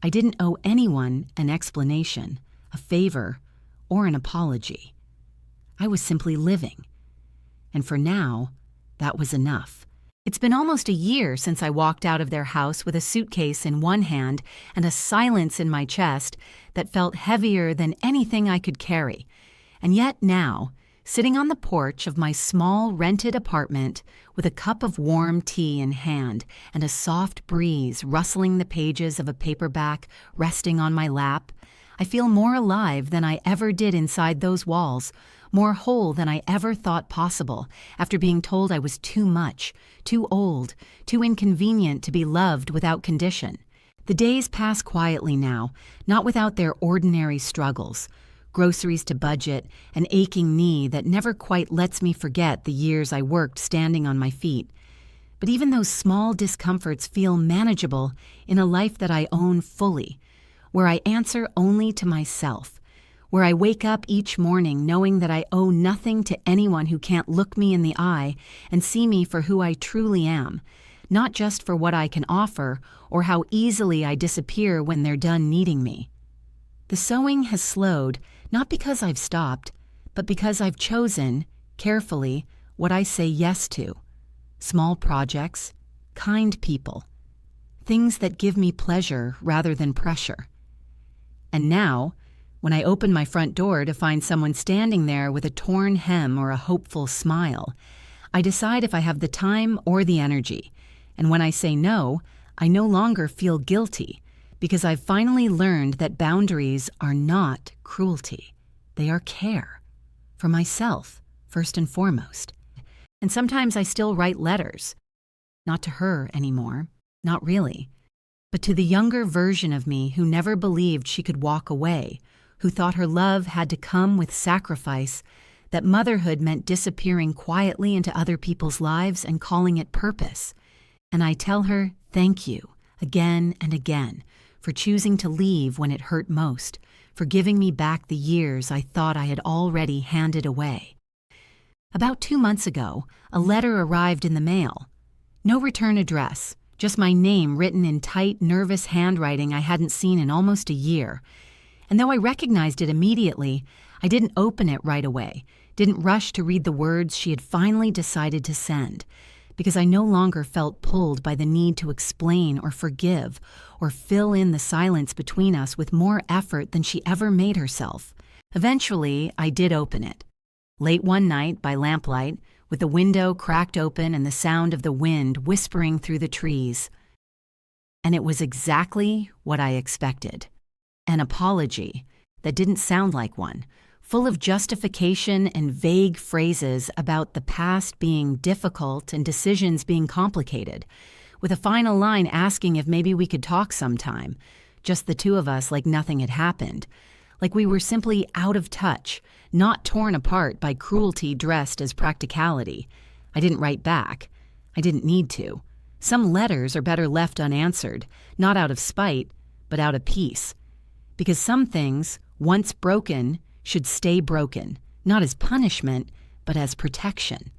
I didn't owe anyone an explanation, a favor, or an apology. I was simply living. And for now, that was enough. It's been almost a year since I walked out of their house with a suitcase in one hand and a silence in my chest that felt heavier than anything I could carry. And yet now, sitting on the porch of my small rented apartment with a cup of warm tea in hand and a soft breeze rustling the pages of a paperback resting on my lap, I feel more alive than I ever did inside those walls, more whole than I ever thought possible after being told I was too much, too old, too inconvenient to be loved without condition. The days pass quietly now, not without their ordinary struggles. Groceries to budget, an aching knee that never quite lets me forget the years I worked standing on my feet. But even those small discomforts feel manageable in a life that I own fully, where I answer only to myself, where I wake up each morning knowing that I owe nothing to anyone who can't look me in the eye and see me for who I truly am, not just for what I can offer or how easily I disappear when they're done needing me. The sewing has slowed, not because I've stopped, but because I've chosen, carefully, what I say yes to. Small projects, kind people, things that give me pleasure rather than pressure. And now, when I open my front door to find someone standing there with a torn hem or a hopeful smile, I decide if I have the time or the energy. And when I say no, I no longer feel guilty, because I've finally learned that boundaries are not cruelty. They are care. For myself, first and foremost. And sometimes I still write letters. Not to her anymore, not really, but to the younger version of me who never believed she could walk away, who thought her love had to come with sacrifice, that motherhood meant disappearing quietly into other people's lives and calling it purpose. And I tell her, thank you, again and again, for choosing to leave when it hurt most, for giving me back the years I thought I had already handed away. About 2 months ago, a letter arrived in the mail. No return address, just my name written in tight, nervous handwriting I hadn't seen in almost a year. And though I recognized it immediately, I didn't open it right away, didn't rush to read the words she had finally decided to send, because I no longer felt pulled by the need to explain or forgive or fill in the silence between us with more effort than she ever made herself. Eventually, I did open it. Late one night, by lamplight, with the window cracked open and the sound of the wind whispering through the trees. And it was exactly what I expected. An apology that didn't sound like one, full of justification and vague phrases about the past being difficult and decisions being complicated, with a final line asking if maybe we could talk sometime, just the two of us like nothing had happened, like we were simply out of touch, not torn apart by cruelty dressed as practicality. I didn't write back. I didn't need to. Some letters are better left unanswered, not out of spite, but out of peace. Because some things, once broken, should stay broken, not as punishment, but as protection.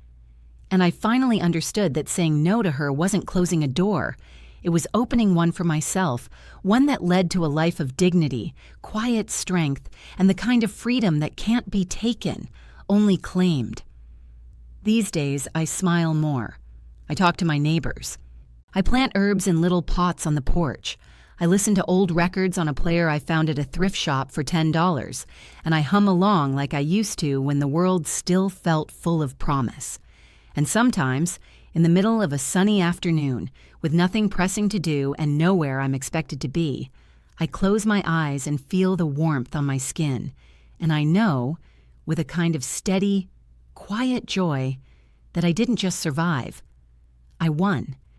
And I finally understood that saying no to her wasn't closing a door. It was opening one for myself, one that led to a life of dignity, quiet strength, and the kind of freedom that can't be taken, only claimed. These days, I smile more. I talk to my neighbors. I plant herbs in little pots on the porch. I listen to old records on a player I found at a thrift shop for $10, and I hum along like I used to when the world still felt full of promise. And sometimes, in the middle of a sunny afternoon, with nothing pressing to do and nowhere I'm expected to be, I close my eyes and feel the warmth on my skin, and I know, with a kind of steady, quiet joy, that I didn't just survive. I won.